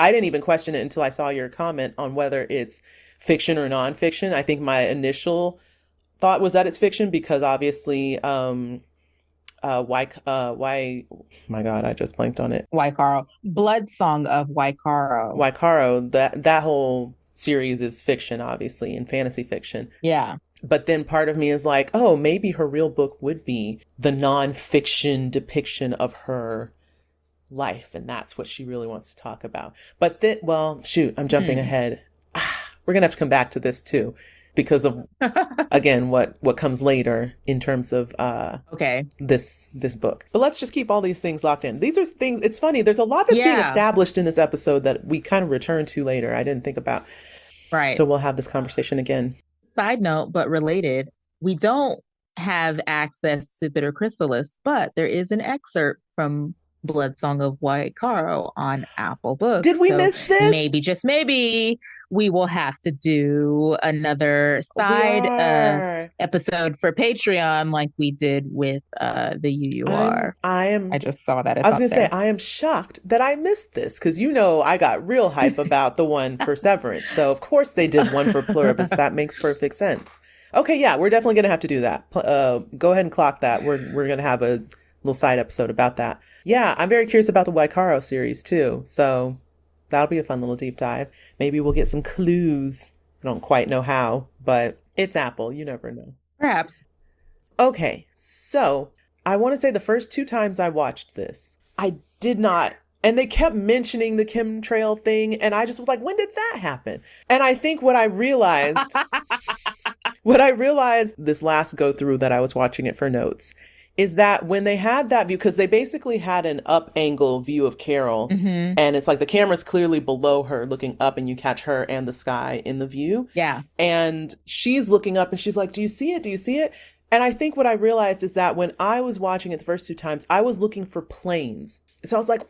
even question it until I saw your comment on whether it's fiction or nonfiction. I think my initial thought was that it's fiction because obviously, why my God, I just blanked on it. Waikaro. Blood Song of Waikaro. Waikaro, that whole series is fiction, obviously, and fantasy fiction. Yeah. But then part of me is like, oh, maybe her real book would be the nonfiction depiction of her life. And that's what she really wants to talk about. But then, well, shoot, I'm jumping ahead. We're going to have to come back to this too. Because of, again, what comes later in terms of this book. But let's just keep all these things locked in. These are things, it's funny, there's a lot that's being established in this episode that we kind of return to later. I didn't think about. Right. So we'll have this conversation again. Side note, but related, we don't have access to Bitter Chrysalis, but there is an excerpt from Blood Song of Waikaro on Apple Books. Did we miss this? Maybe, just maybe, we will have to do another side episode for Patreon like we did with the UUR. I just saw that. I was going to say, I am shocked that I missed this because, I got real hype about the one for Severance. So, of course, they did one for Pluribus. That makes perfect sense. Okay, yeah, we're definitely going to have to do that. Go ahead and clock that. We're going to have a little side episode about that. Yeah, I'm very curious about the Waikaro series too. So that'll be a fun little deep dive. Maybe we'll get some clues. I don't quite know how, but it's Apple. You never know. Perhaps. Okay, so I want to say the first 2 times I watched this, I did not. And they kept mentioning the chemtrail thing. And I just was like, when did that happen? And I think what I realized this last go through that I was watching it for notes is that when they had that view, because they basically had an up angle view of Carol, and it's like the camera's clearly below her looking up and you catch her and the sky in the view. Yeah. And she's looking up and she's like, do you see it? Do you see it? And I think what I realized is that when I was watching it the first 2 times, I was looking for planes. So I was like,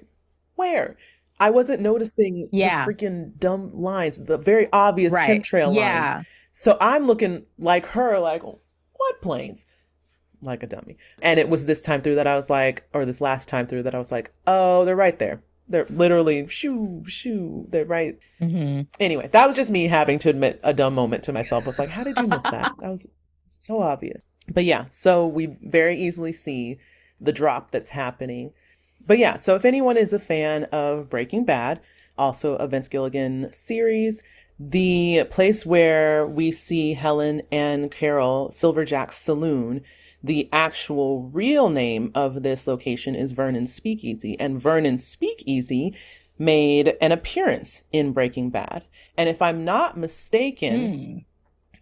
where? I wasn't noticing the freaking dumb lines, the very obvious chemtrail lines. So I'm looking like her, like, what planes? like a dummy. And it was this time through that I was like, or this last time through that I was like, oh, they're right there. They're literally shoo, shoo. They're right. Mm-hmm. Anyway, that was just me having to admit a dumb moment to myself. I was like, how did you miss that? That was so obvious. But yeah, so we very easily see the drop that's happening. But yeah, so if anyone is a fan of Breaking Bad, also a Vince Gilligan series, the place where we see Helen and Carol, Silverjack's Saloon, the actual real name of this location is Vernon's Speakeasy. And Vernon's Speakeasy made an appearance in Breaking Bad. And if I'm not mistaken,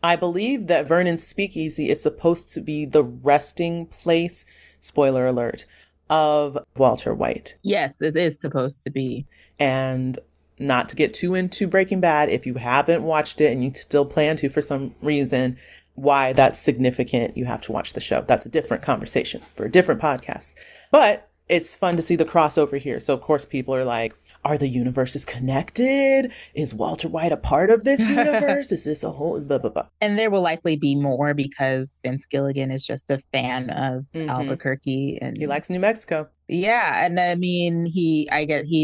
I believe that Vernon's Speakeasy is supposed to be the resting place, spoiler alert, of Walter White. Yes, it is supposed to be. And not to get too into Breaking Bad, if you haven't watched it and you still plan to for some reason, why that's significant, you have to watch the show. That's a different conversation for a different podcast. But it's fun to see the crossover here. So of course people are like, are the universes connected? Is Walter White a part of this universe? Is this a whole blah, blah, blah? And there will likely be more because Vince Gilligan is just a fan of Albuquerque. And he likes New Mexico. Yeah. And I mean, he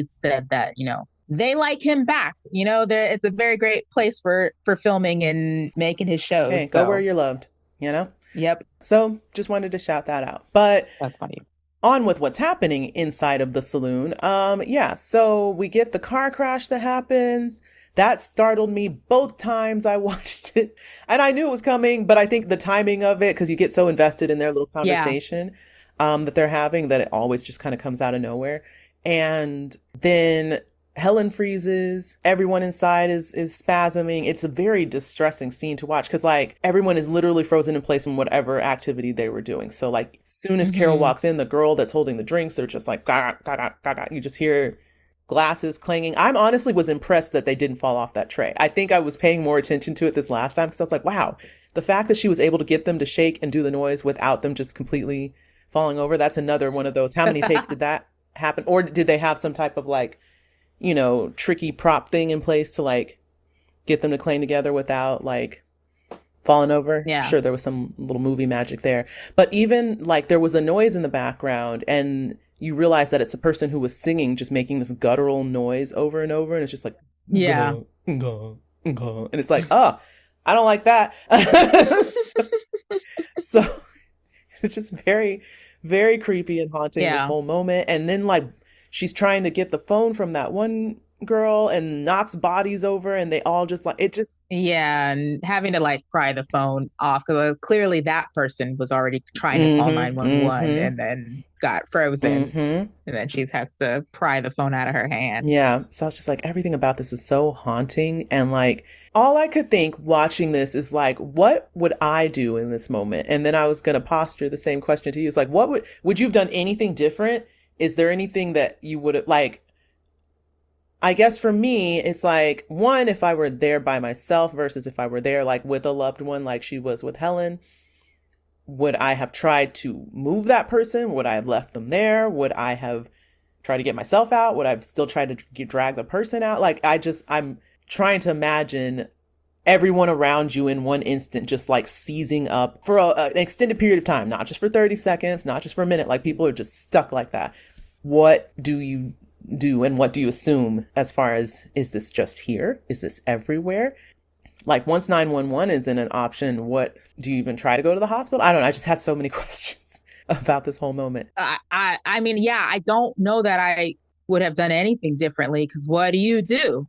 said that, they like him back. It's a very great place for filming and making his shows. Hey, go where you're loved, Yep. So just wanted to shout that out. But that's funny. On with what's happening inside of the saloon. So we get the car crash that happens. That startled me both times I watched it. And I knew it was coming, but I think the timing of it, because you get so invested in their little conversation that they're having, that it always just kind of comes out of nowhere. And then Helen freezes. Everyone inside is spasming. It's a very distressing scene to watch because like everyone is literally frozen in place from whatever activity they were doing. So like as soon as Carol walks in, the girl that's holding the drinks, they're just like, gaga, gaga, gaga. You just hear glasses clanging. I'm honestly was impressed that they didn't fall off that tray. I think I was paying more attention to it this last time because I was like, wow, the fact that she was able to get them to shake and do the noise without them just completely falling over. That's another one of those. How many takes did that happen? Or did they have some type of like, tricky prop thing in place to like get them to cling together without like falling over? Yeah. Sure, there was some little movie magic there. But even like there was a noise in the background and you realize that it's a person who was singing, just making this guttural noise over and over. And it's just like, yeah. And it's like, oh, I don't like that. so it's just very, very creepy and haunting, this whole moment. And then like, she's trying to get the phone from that one girl and knocks bodies over and they all just like, it just. Yeah. And having to like pry the phone off because clearly that person was already trying to call 911 and then got frozen. And then she has to pry the phone out of her hand. Yeah. So I was just like, everything about this is so haunting. And like, all I could think watching this is like, what would I do in this moment? And then I was going to posture the same question to you. It's like, would you have done anything different? Is there anything that you would have, like, I guess for me, it's like, one, if I were there by myself versus if I were there, like, with a loved one, like she was with Helen, would I have tried to move that person? Would I have left them there? Would I have tried to get myself out? Would I have still tried to drag the person out? Like, I'm trying to imagine everyone around you in one instant just like seizing up for an extended period of time, not just for 30 seconds, not just for a minute, like people are just stuck like that. What do you do and what do you assume as far as, is this just here? Is this everywhere? Like once 911 isn't an option, what do you even try to go to the hospital? I don't know. I just had so many questions about this whole moment. I mean, yeah, I don't know that I would have done anything differently because what do you do?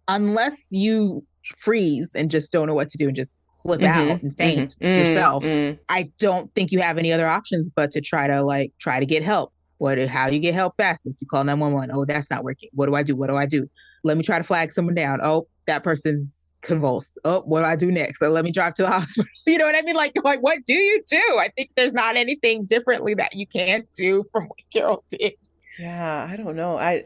Unless you freeze and just don't know what to do and just flip out and faint yourself. I don't think you have any other options but to try to get help. How do you get help fastest? You call 911. Oh, that's not working. What do I do? What do I do? Let me try to flag someone down. Oh, that person's convulsed. Oh, what do I do next? So let me drive to the hospital. You know what I mean? Like, what do you do? I think there's not anything differently that you can't do from what Carol did. Yeah, I don't know. I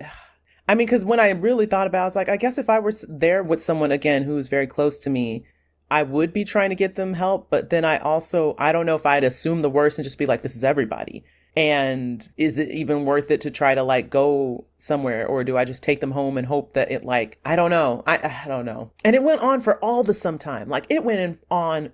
mean, because when I really thought about it, I was like, I guess if I were there with someone, again, who's very close to me, I would be trying to get them help. But then I don't know if I'd assume the worst and just be like, this is everybody. And is it even worth it to try to like go somewhere? Or do I just take them home and hope that it like, I don't know. I don't know. And it went on for all the some time. Like it went on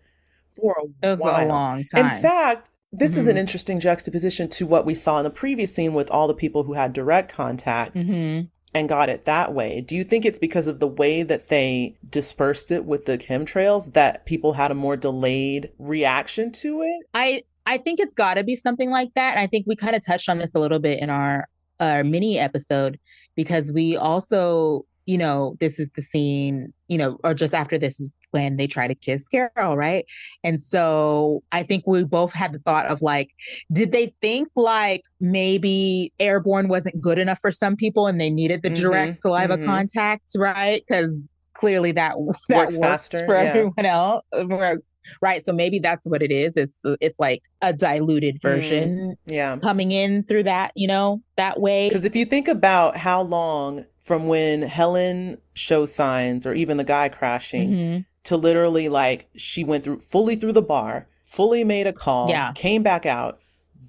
for a while. It was a long time. In fact, this is an interesting juxtaposition to what we saw in the previous scene with all the people who had direct contact and got it that way. Do you think it's because of the way that they dispersed it with the chemtrails that people had a more delayed reaction to it? I think it's got to be something like that. And I think we kind of touched on this a little bit in our mini episode, because we also, you know, this is the scene, you know, or just after this is when they try to kiss Carol, right? And so I think we both had the thought of like, did they think like maybe airborne wasn't good enough for some people and they needed the direct saliva contact, right? Because clearly that works faster for everyone else. Right. So maybe that's what it is. It's like a diluted version coming in through that, you know, that way. Because if you think about how long from when Helen shows signs or even the guy crashing to literally like she went fully through the bar, fully made a call, came back out,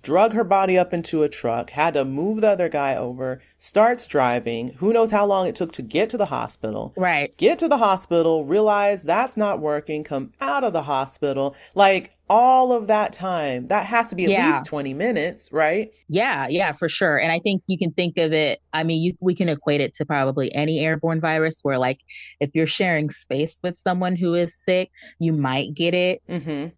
drug her body up into a truck, had to move the other guy over, starts driving. Who knows how long it took to get to the hospital. Right. Get to the hospital, realize that's not working, come out of the hospital. Like all of that time, that has to be at least 20 minutes, right? Yeah, for sure. And I think you can think of it, I mean, we can equate it to probably any airborne virus where like, if you're sharing space with someone who is sick, you might get it.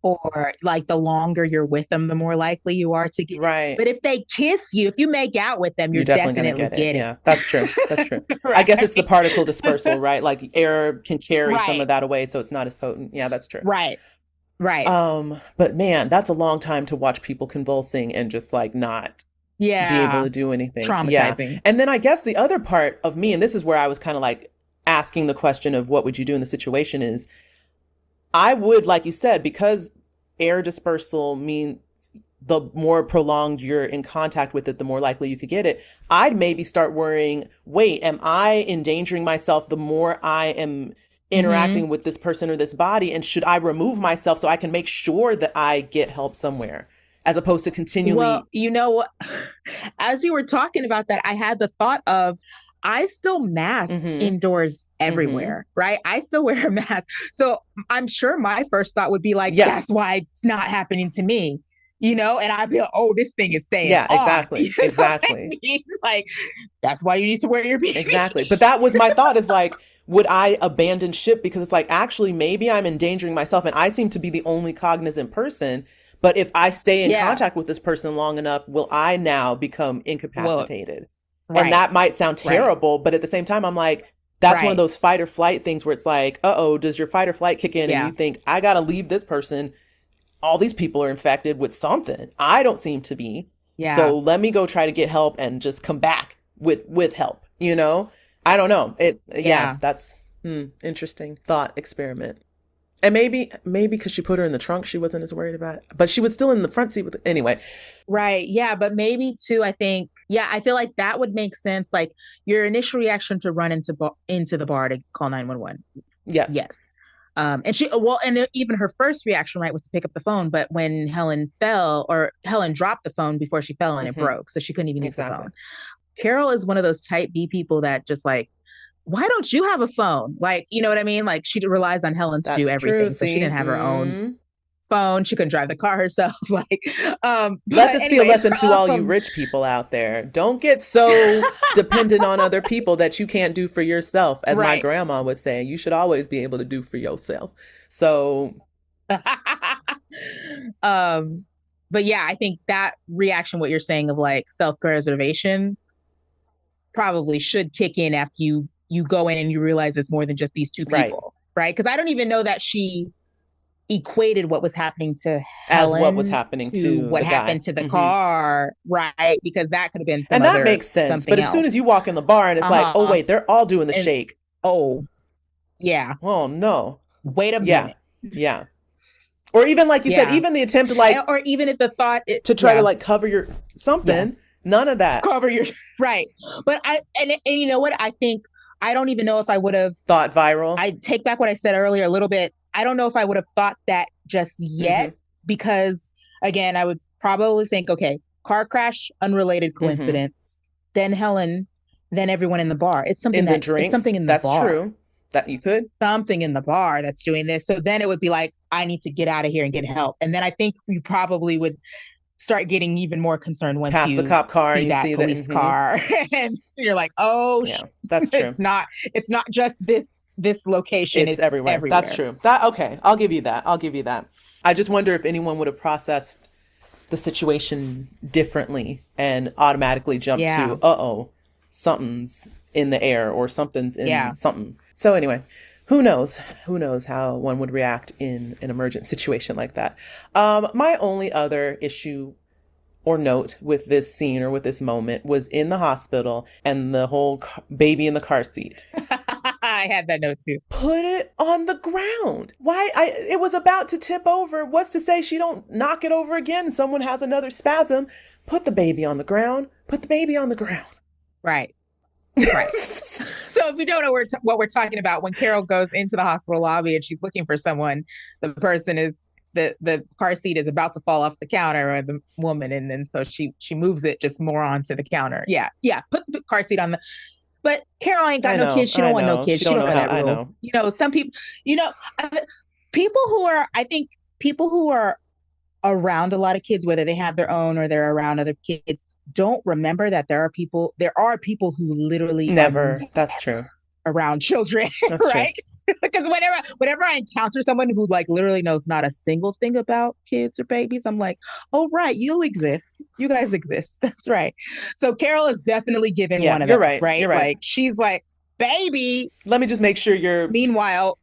Or like the longer you're with them, the more likely you are to get it. But if they kiss you, if you make out with them, you're definitely going to get it. Yeah, that's true. That's true. I guess it's the particle dispersal, right? Like air can carry some of that away, so it's not as potent. Yeah, that's true. Right. But man, that's a long time to watch people convulsing and just like not be able to do anything. Traumatizing. Yeah. And then I guess the other part of me, and this is where I was kind of like asking the question of what would you do in the situation, is I would, like you said, because air dispersal means the more prolonged you're in contact with it, the more likely you could get it. I'd maybe start worrying, wait, am I endangering myself the more I am interacting with this person or this body? And should I remove myself so I can make sure that I get help somewhere, as opposed to continually... Well, you know what? As you were talking about that, I had the thought of, I still mask indoors everywhere, right? I still wear a mask. So I'm sure my first thought would be like, that's why it's not happening to me. You know, and I'd be like, oh, this thing is staying on. Exactly. You know I mean? Like, that's why you need to wear your PPE. Exactly. But that was my thought, is like, would I abandon ship? Because it's like, actually, maybe I'm endangering myself and I seem to be the only cognizant person. But if I stay in contact with this person long enough, will I now become incapacitated? And that might sound terrible, but at the same time, I'm like, that's one of those fight or flight things where it's like, does your fight or flight kick in and you think, I got to leave this person. All these people are infected with something. I don't seem to be. So let me go try to get help and just come back with help, you know? I don't know. That's interesting thought experiment. And maybe because she put her in the trunk, she wasn't as worried about it. But she was still in the front seat with it. Anyway. Right. Yeah. But maybe too, I think, I feel like that would make sense. Like your initial reaction to run into the bar to call 911. Yes. And even her first reaction, right, was to pick up the phone. But when Helen dropped the phone before she fell and it broke, so she couldn't even use the phone. Carol is one of those type B people that just like, why don't you have a phone? Like, you know what I mean? Like she relies on Helen to do everything. So she didn't have her own phone. She couldn't drive the car herself. Like, let this be a lesson to all you rich people out there. Don't get so dependent on other people that you can't do for yourself. As my grandma would say, you should always be able to do for yourself. So, but yeah, I think that reaction, what you're saying of like self-preservation, probably should kick in after you go in and you realize it's more than just these two people, right? Because I don't even know that she equated what was happening to Helen as what was happening to what happened to the car, right? Because that could have been and that makes sense. But as soon as you walk in the bar and it's like, oh wait, they're all doing the shake. Oh, yeah. Oh no. Wait a minute. Yeah. Or even like you said, even the attempt to like, or even if the thought to try to like cover your something, none of that. Cover your right. But and you know what? I think I don't even know if I would have thought viral. I take back what I said earlier a little bit. I don't know if I would have thought that just yet, because again, I would probably think, okay, car crash, unrelated coincidence, then Helen, then everyone in the bar. It's something it's something in the bar. That's true. That you could. Something in the bar that's doing this. So then it would be like, I need to get out of here and get help. And then I think you probably would start getting even more concerned once Past the you cop car, see you that see police car, and you're like, oh, yeah, that's true. it's not just this location, It's it's everywhere. That's everywhere. true. That okay, I'll give you that. I'll give you that. I just wonder if anyone would have processed the situation differently and automatically jumped Yeah. to, uh-oh, something's in the air or something's in Yeah. something. So anyway, who knows? Who knows how one would react in an emergent situation like that? My only other issue or note with this scene or with this moment was in the hospital and the whole baby in the car seat. I had that note too. Put it on the ground. Why? It was about to tip over. What's to say she don't knock it over again and someone has another spasm? Put the baby on the ground. Put the baby on the ground. Right. Right. So if you don't know what we're talking about, when Carol goes into the hospital lobby and she's looking for someone, the person is the car seat is about to fall off the counter, or the woman, and then so she moves it just more onto the counter. Yeah. Put the car seat on the. But Carol ain't got no kids. She don't want no kids. She don't know that rule. I know. You know, some people. You know, people who are. I think people who are around a lot of kids, whether they have their own or they're around other kids, don't remember that there are people who literally never. That's true. Around children, that's right? Because whenever I encounter someone who like literally knows not a single thing about kids or babies, I'm like, oh right, you exist. You guys exist. That's right. So Carol is definitely given one of those, right? You're right. Like she's like, baby. Let me just make sure you're. Meanwhile,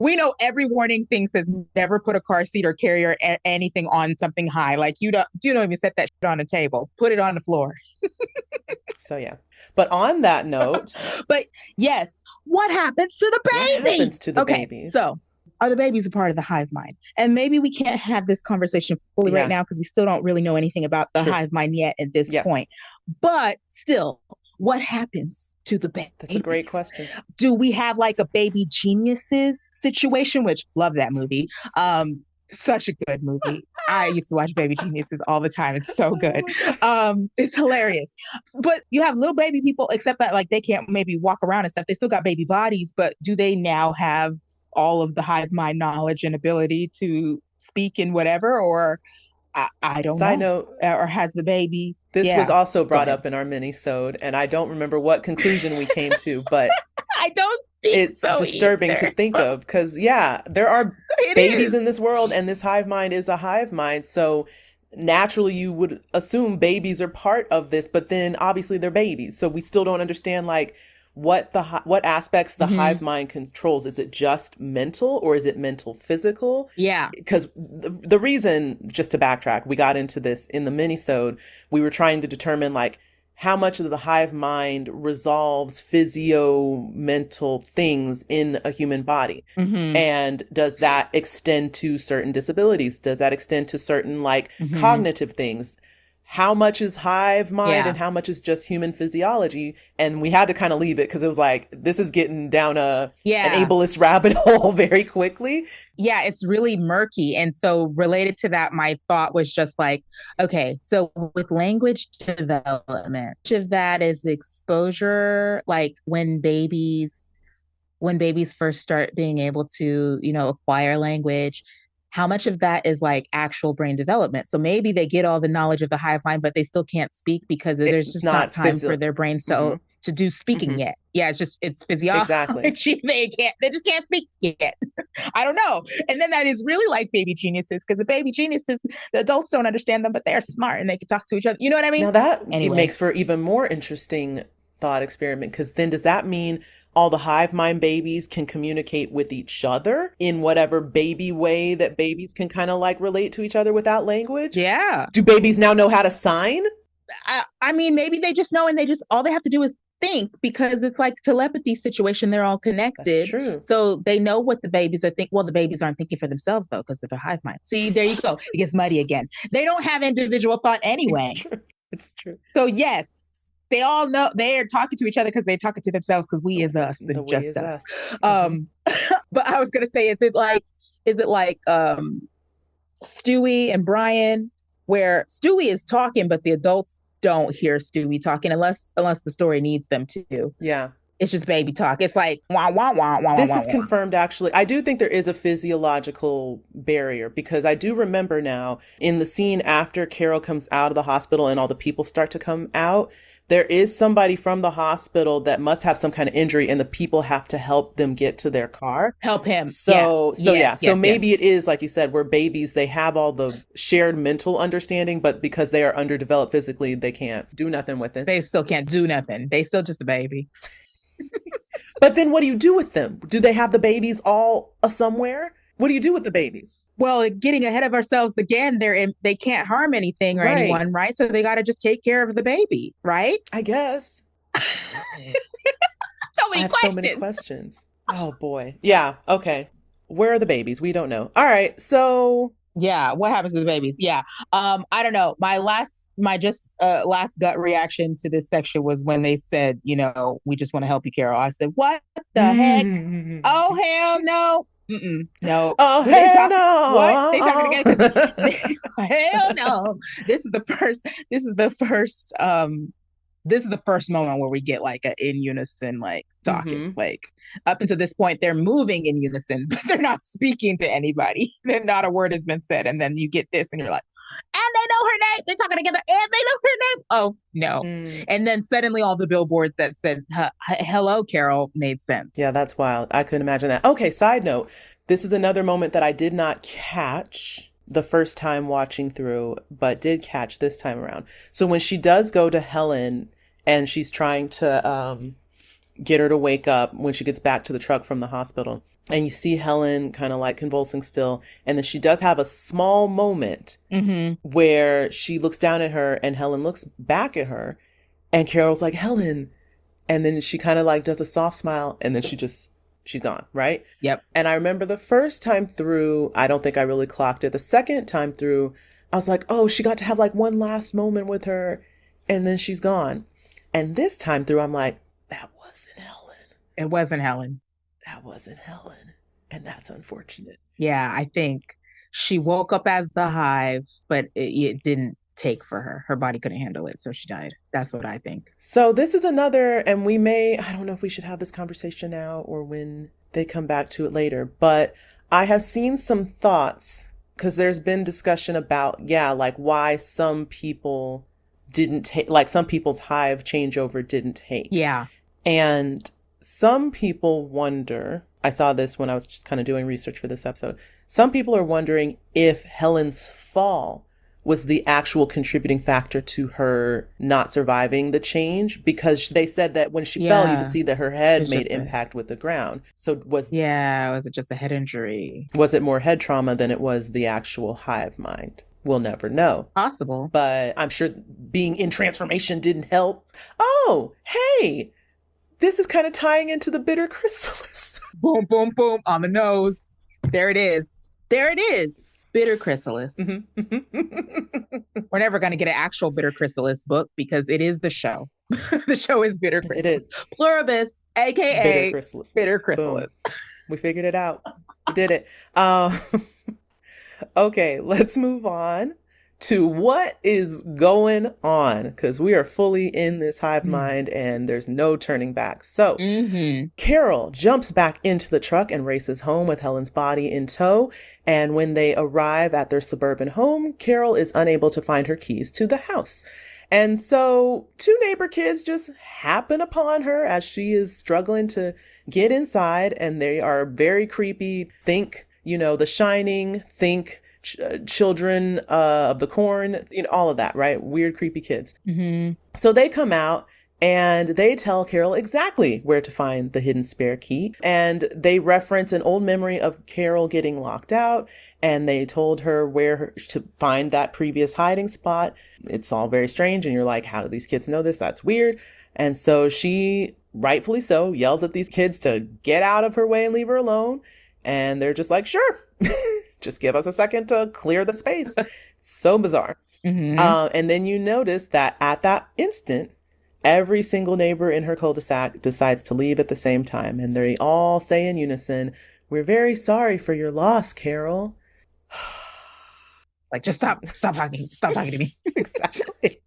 we know every warning thing says never put a car seat or carry anything on something high. Like you don't even set that shit on a table. Put it on the floor. So yeah. But on that note. But yes, what happens to the babies? What happens to the babies? So are the babies a part of the hive mind? And maybe we can't have this conversation fully right now because we still don't really know anything about the hive mind yet at this point. But still, what happens to the baby? That's a great question. Do we have like a baby geniuses situation? Which love that movie. Such a good movie. I used to watch Baby Geniuses all the time. It's so good. It's hilarious. But you have little baby people, except that like they can't maybe walk around and stuff. They still got baby bodies, but do they now have all of the hive mind knowledge and ability to speak in whatever? Or I don't know. Side note, or has the baby? This was also brought up in our mini-sode, and I don't remember what conclusion we came to, but I don't it's disturbing to think of because there are babies in this world, and this hive mind is a hive mind. So naturally you would assume babies are part of this, but then obviously they're babies. So we still don't understand like what aspects the hive mind controls. Is it just mental or is it mental physical? Yeah. Because the reason, just to backtrack, we got into this in the mini-sode, we were trying to determine like how much of the hive mind resolves physio-mental things in a human body. And does that extend to certain disabilities? Does that extend to certain like cognitive things? How much is hive mind and how much is just human physiology? And we had to kind of leave it because it was like, this is getting down an ableist rabbit hole very quickly. Yeah, it's really murky. And so related to that, my thought was just like, okay, so with language development, much of that is exposure, like when babies first start being able to, acquire language. How much of that is like actual brain development? So maybe they get all the knowledge of the hive mind, but they still can't speak because there's just not time for their brains to do speaking yet. Yeah, it's physiology. Exactly. They just can't speak yet. I don't know. And then that is really like baby geniuses, because the baby geniuses, the adults don't understand them, but they're smart and they can talk to each other. You know what I mean? Now that it makes for even more interesting thought experiment, because then does that mean all the hive mind babies can communicate with each other in whatever baby way that babies can kind of like relate to each other without language? Yeah. Do babies now know how to sign? I mean, maybe they just know, and all they have to do is think, because it's like telepathy situation. They're all connected. That's true. So they know what the babies are thinking. Well, the babies aren't thinking for themselves though, because they're hive mind. See, there you go. It gets muddy again. They don't have individual thought anyway. It's true. So yes. They all know they are talking to each other because they're talking to themselves, because we is us and just us. But I was going to say, is it like Stewie and Brian, where Stewie is talking, but the adults don't hear Stewie talking unless the story needs them to. Yeah. It's just baby talk. It's like, wah, wah, wah, wah, wah, This wah, is wah. confirmed, actually. I do think there is a physiological barrier because I do remember now in the scene after Carol comes out of the hospital and all the people start to come out, there is somebody from the hospital that must have some kind of injury and the people have to help them get to their car. Help him. So Yes, maybe yes. it is, like you said, where babies, they have all the shared mental understanding, but because they are underdeveloped physically, they can't do nothing with it. They still can't do nothing. They still just a baby. But then what do you do with them? Do they have the babies all somewhere? What do you do with the babies? Well, getting ahead of ourselves again, they can't harm anything or Right. anyone, right? So they got to just take care of the baby, right? I guess. So I many have questions. so many questions. Oh boy. Yeah. Okay. Where are the babies? We don't know. All right. So Yeah, what happens to the babies? Yeah. I don't know. My just last gut reaction to this section was when they said, we just want to help you, Carol. I said, what the heck? Oh, hell no. No. Oh Who they hell what? They talking together? no. Hell no. This is the first, this is the first, this is the first moment where we get like a in unison, like talking. Like up until this point, they're moving in unison, but they're not speaking to anybody. Then not a word has been said. And then you get this and you're like, and they know her name. They're talking together and they know her name. Oh, no. And then suddenly all the billboards that said, hello, Carol, made sense. Yeah, that's wild. I couldn't imagine that. Okay, side note. This is another moment that I did not catch the first time watching through, but did catch this time around. So when she does go to Helen and she's trying to get her to wake up when she gets back to the truck from the hospital, and you see Helen kind of like convulsing still, and then she does have a small moment where she looks down at her and Helen looks back at her and Carol's like, Helen. And then she kind of like does a soft smile and then she's gone, right? Yep. And I remember the first time through, I don't think I really clocked it. The second time through, I was like, oh, she got to have like one last moment with her and then she's gone. And this time through, I'm like, that wasn't Helen. It wasn't Helen. That wasn't Helen. And that's unfortunate. Yeah, I think she woke up as the Hive, but it didn't take for her. Her body couldn't handle it, so she died. That's what I think. So this is another, and I don't know if we should have this conversation now or when they come back to it later, but I have seen some thoughts because there's been discussion about, like why some people didn't take, like some people's Hive changeover didn't take. Yeah. And some people wonder, I saw this when I was just kind of doing research for this episode. Some people are wondering if Helen's fall was the actual contributing factor to her not surviving the change, because they said that when she fell, you could see that her head made impact with the ground. So was it just a head injury? Was it more head trauma than it was the actual hive mind? We'll never know. Possible. But I'm sure being in transformation didn't help. Oh, hey, this is kind of tying into the bitter chrysalis. Boom, boom, boom, on the nose. There it is. There it is. Bitter chrysalis. We're never going to get an actual bitter chrysalis book because it is the show. The show is bitter chrysalis. It is. Pluribus, aka bitter chrysalis. Bitter chrysalis. Boom. We figured it out. We did it. Okay, let's move on to what is going on, because we are fully in this hive mind and there's no turning back. So Carol jumps back into the truck and races home with Helen's body in tow. And when they arrive at their suburban home, Carol is unable to find her keys to the house. And so two neighbor kids just happen upon her as she is struggling to get inside, and they are very creepy. Think, The Shining, think Children of the Corn, all of that, right? Weird, creepy kids. So they come out and they tell Carol exactly where to find the hidden spare key. And they reference an old memory of Carol getting locked out. And they told her where to find that previous hiding spot. It's all very strange. And you're like, how do these kids know this? That's weird. And so she, rightfully so, yells at these kids to get out of her way and leave her alone. And they're just like, sure. Just give us a second to clear the space. So bizarre. And then you notice that at that instant, every single neighbor in her cul-de-sac decides to leave at the same time. And they all say in unison, "We're very sorry for your loss, Carol." Like, just stop talking to me. Exactly.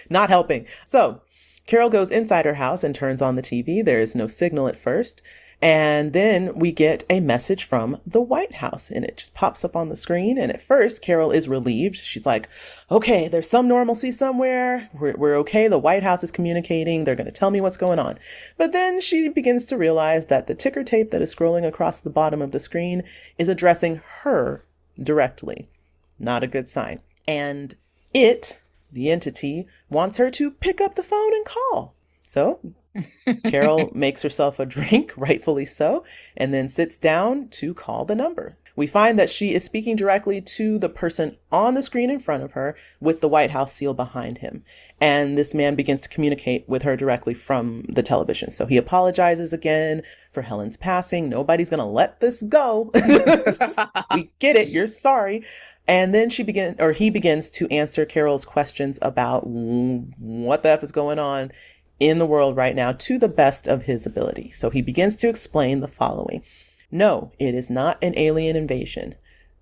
Not helping. So Carol goes inside her house and turns on the TV. There is no signal at first. And then we get a message from the White House, and it just pops up on the screen. And at first, Carol is relieved. She's like, okay, there's some normalcy somewhere. We're okay. The White House is communicating. They're going to tell me what's going on. But then she begins to realize that the ticker tape that is scrolling across the bottom of the screen is addressing her directly. Not a good sign. And it, the entity, wants her to pick up the phone and call. So Carol makes herself a drink, rightfully so, and then sits down to call the number. We find that she is speaking directly to the person on the screen in front of her with the White House seal behind him. And this man begins to communicate with her directly from the television. So he apologizes again for Helen's passing. Nobody's going to let this go. We get it. You're sorry. And then he begins to answer Carol's questions about what the F is going on in the world right now to the best of his ability. So he begins to explain the following. No, it is not an alien invasion.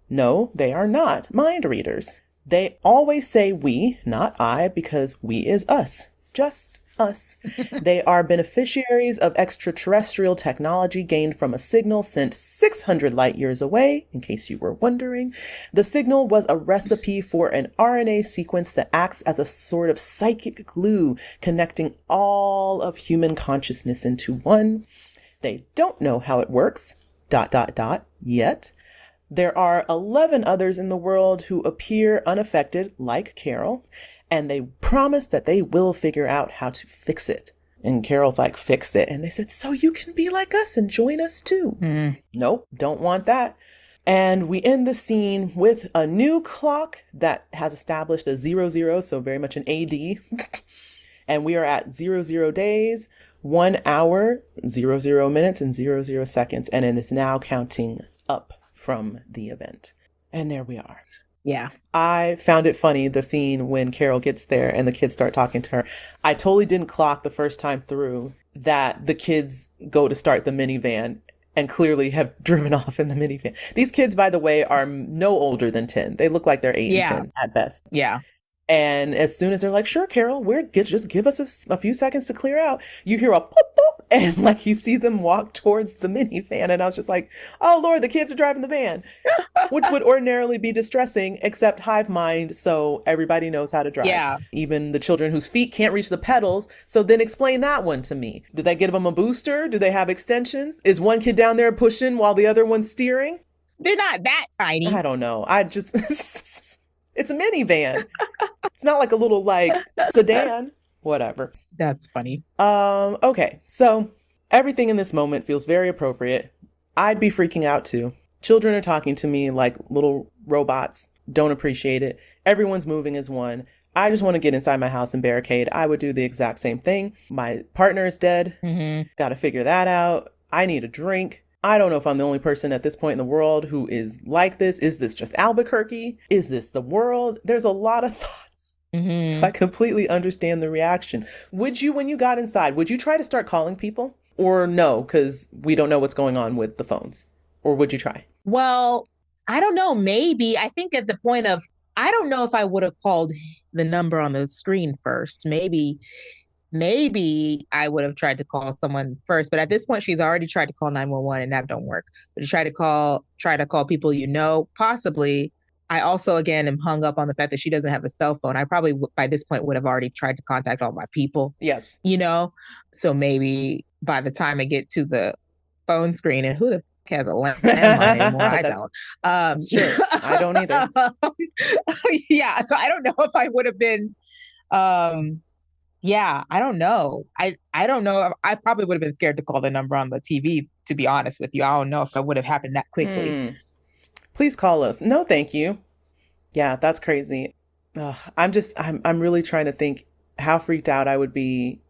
No, they are not mind readers. They always say we, not I, because we is us. Just us. They are beneficiaries of extraterrestrial technology gained from a signal sent 600 light years away, in case you were wondering. The signal was a recipe for an RNA sequence that acts as a sort of psychic glue, connecting all of human consciousness into one. They don't know how it works, ... yet. There are 11 others in the world who appear unaffected, like Carol, and they promise that they will figure out how to fix it. And Carol's like, fix it. And they said, so you can be like us and join us too. Nope, don't want that. And we end the scene with a new clock that has established a 00, so very much an AD. And we are at 00 days, 1 hour, 00 minutes, and 00 seconds. And it is now counting up from the event. And there we are. Yeah. I found it funny, the scene when Carol gets there and the kids start talking to her. I totally didn't clock the first time through that the kids go to start the minivan and clearly have driven off in the minivan. These kids, by the way, are no older than 10. They look like they're 8 and 10 at best. Yeah. And as soon as they're like, sure, Carol, just give us a few seconds to clear out, you hear a pop, pop, and like you see them walk towards the minivan. And I was just like, oh, Lord, the kids are driving the van, which would ordinarily be distressing, except hive mind. So everybody knows how to drive. Yeah. Even the children whose feet can't reach the pedals. So then explain that one to me. Did they give them a booster? Do they have extensions? Is one kid down there pushing while the other one's steering? They're not that tiny. I don't know. It's a minivan. It's not like a little sedan. Whatever. That's funny. Okay. So everything in this moment feels very appropriate. I'd be freaking out too. Children are talking to me like little robots. Don't appreciate it. Everyone's moving as one. I just want to get inside my house and barricade. I would do the exact same thing. My partner is dead. Got to figure that out. I need a drink. I don't know if I'm the only person at this point in the world who is like this. Is this just Albuquerque? Is this the world? There's a lot of thoughts. So I completely understand the reaction. Would you, when you got inside, would you try to start calling people? Or no, because we don't know what's going on with the phones? Or would you try? Well, I don't know. Maybe. I think at the point of, I don't know if I would have called the number on the screen first. Maybe I would have tried to call someone first, but at this point, she's already tried to call 911 and that don't work. But to try to call people, possibly. I also, again, am hung up on the fact that she doesn't have a cell phone. I probably, by this point, would have already tried to contact all my people. Yes. So maybe by the time I get to the phone screen, and who the has a landline anymore? I don't. Sure. I don't either. Yeah. So I don't know if I would have been, yeah, I don't know. I don't know. I probably would have been scared to call the number on the TV, to be honest with you. I don't know if it would have happened that quickly. Please call us. No, thank you. Yeah, that's crazy. I'm really trying to think how freaked out I would be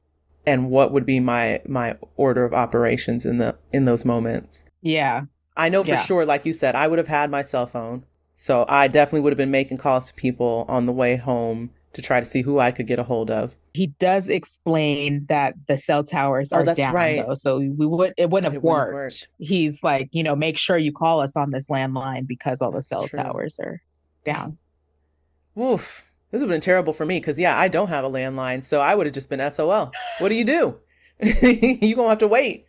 and what would be my order of operations in those moments. Yeah. I know for sure, like you said, I would have had my cell phone. So I definitely would have been making calls to people on the way home to try to see who I could get a hold of. He does explain that the cell towers are down, right, though, so it wouldn't have worked. He's like, make sure you call us on this landline because all the cell towers are down. Oof. This would have been terrible for me because, yeah, I don't have a landline. So I would have just been SOL. What do? You going to have to wait.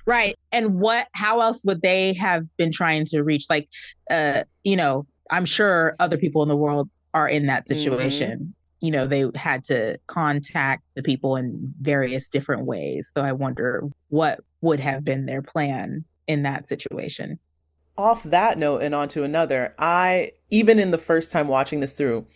Right. And how else would they have been trying to reach? Like, I'm sure other people in the world are in that situation. Mm-hmm. They had to contact the people in various different ways. So I wonder what would have been their plan in that situation. Off that note and onto another, even in the first time watching this through,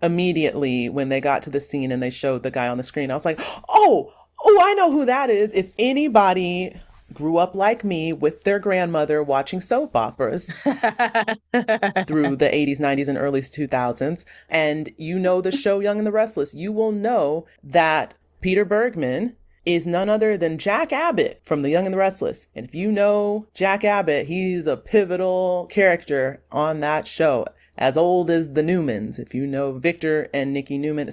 immediately when they got to the scene and they showed the guy on the screen, I was like, oh, I know who that is. If anybody grew up like me with their grandmother watching soap operas through the 80s, 90s, and early 2000s, and you know the show Young and the Restless, you will know that Peter Bergman is none other than Jack Abbott from The Young and the Restless. And if you know Jack Abbott, he's a pivotal character on that show, as old as the Newmans. If you know Victor and Nikki Newman,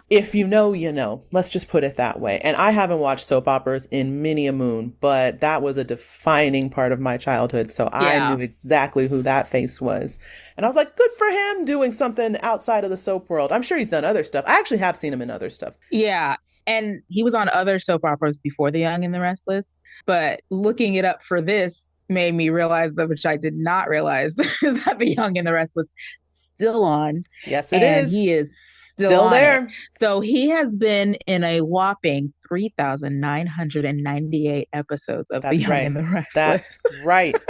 if you know, you know. Let's just put it that way. And I haven't watched soap operas in many a moon, but that was a defining part of my childhood. So I knew exactly who that face was. And I was like, good for him doing something outside of the soap world. I'm sure he's done other stuff. I actually have seen him in other stuff. Yeah. And he was on other soap operas before The Young and the Restless. But looking it up for this made me realize that, which I did not realize, is that The Young and the Restless still on. Yes, it is. He is still there. So he has been in a whopping 3,998 episodes of The Young and the Restless. That's right.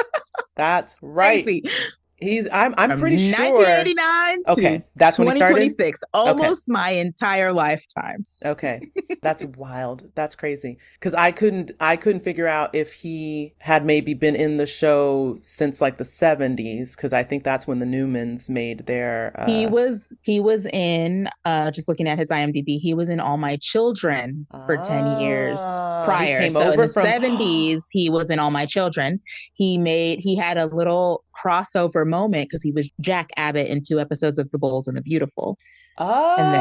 That's right. Crazy. I'm pretty sure 1989 okay, that's when he started. 2026, almost my entire lifetime. Okay, that's wild. That's crazy. Because I couldn't figure out if he had maybe been in the show since like the 70s. Because I think that's when the Newmans made their. He was in. Just looking at his IMDb, he was in All My Children for 10 years prior. So in the 70s, he was in All My Children. He had a little crossover moment because he was Jack Abbott in 2 episodes of The Bold and the Beautiful. And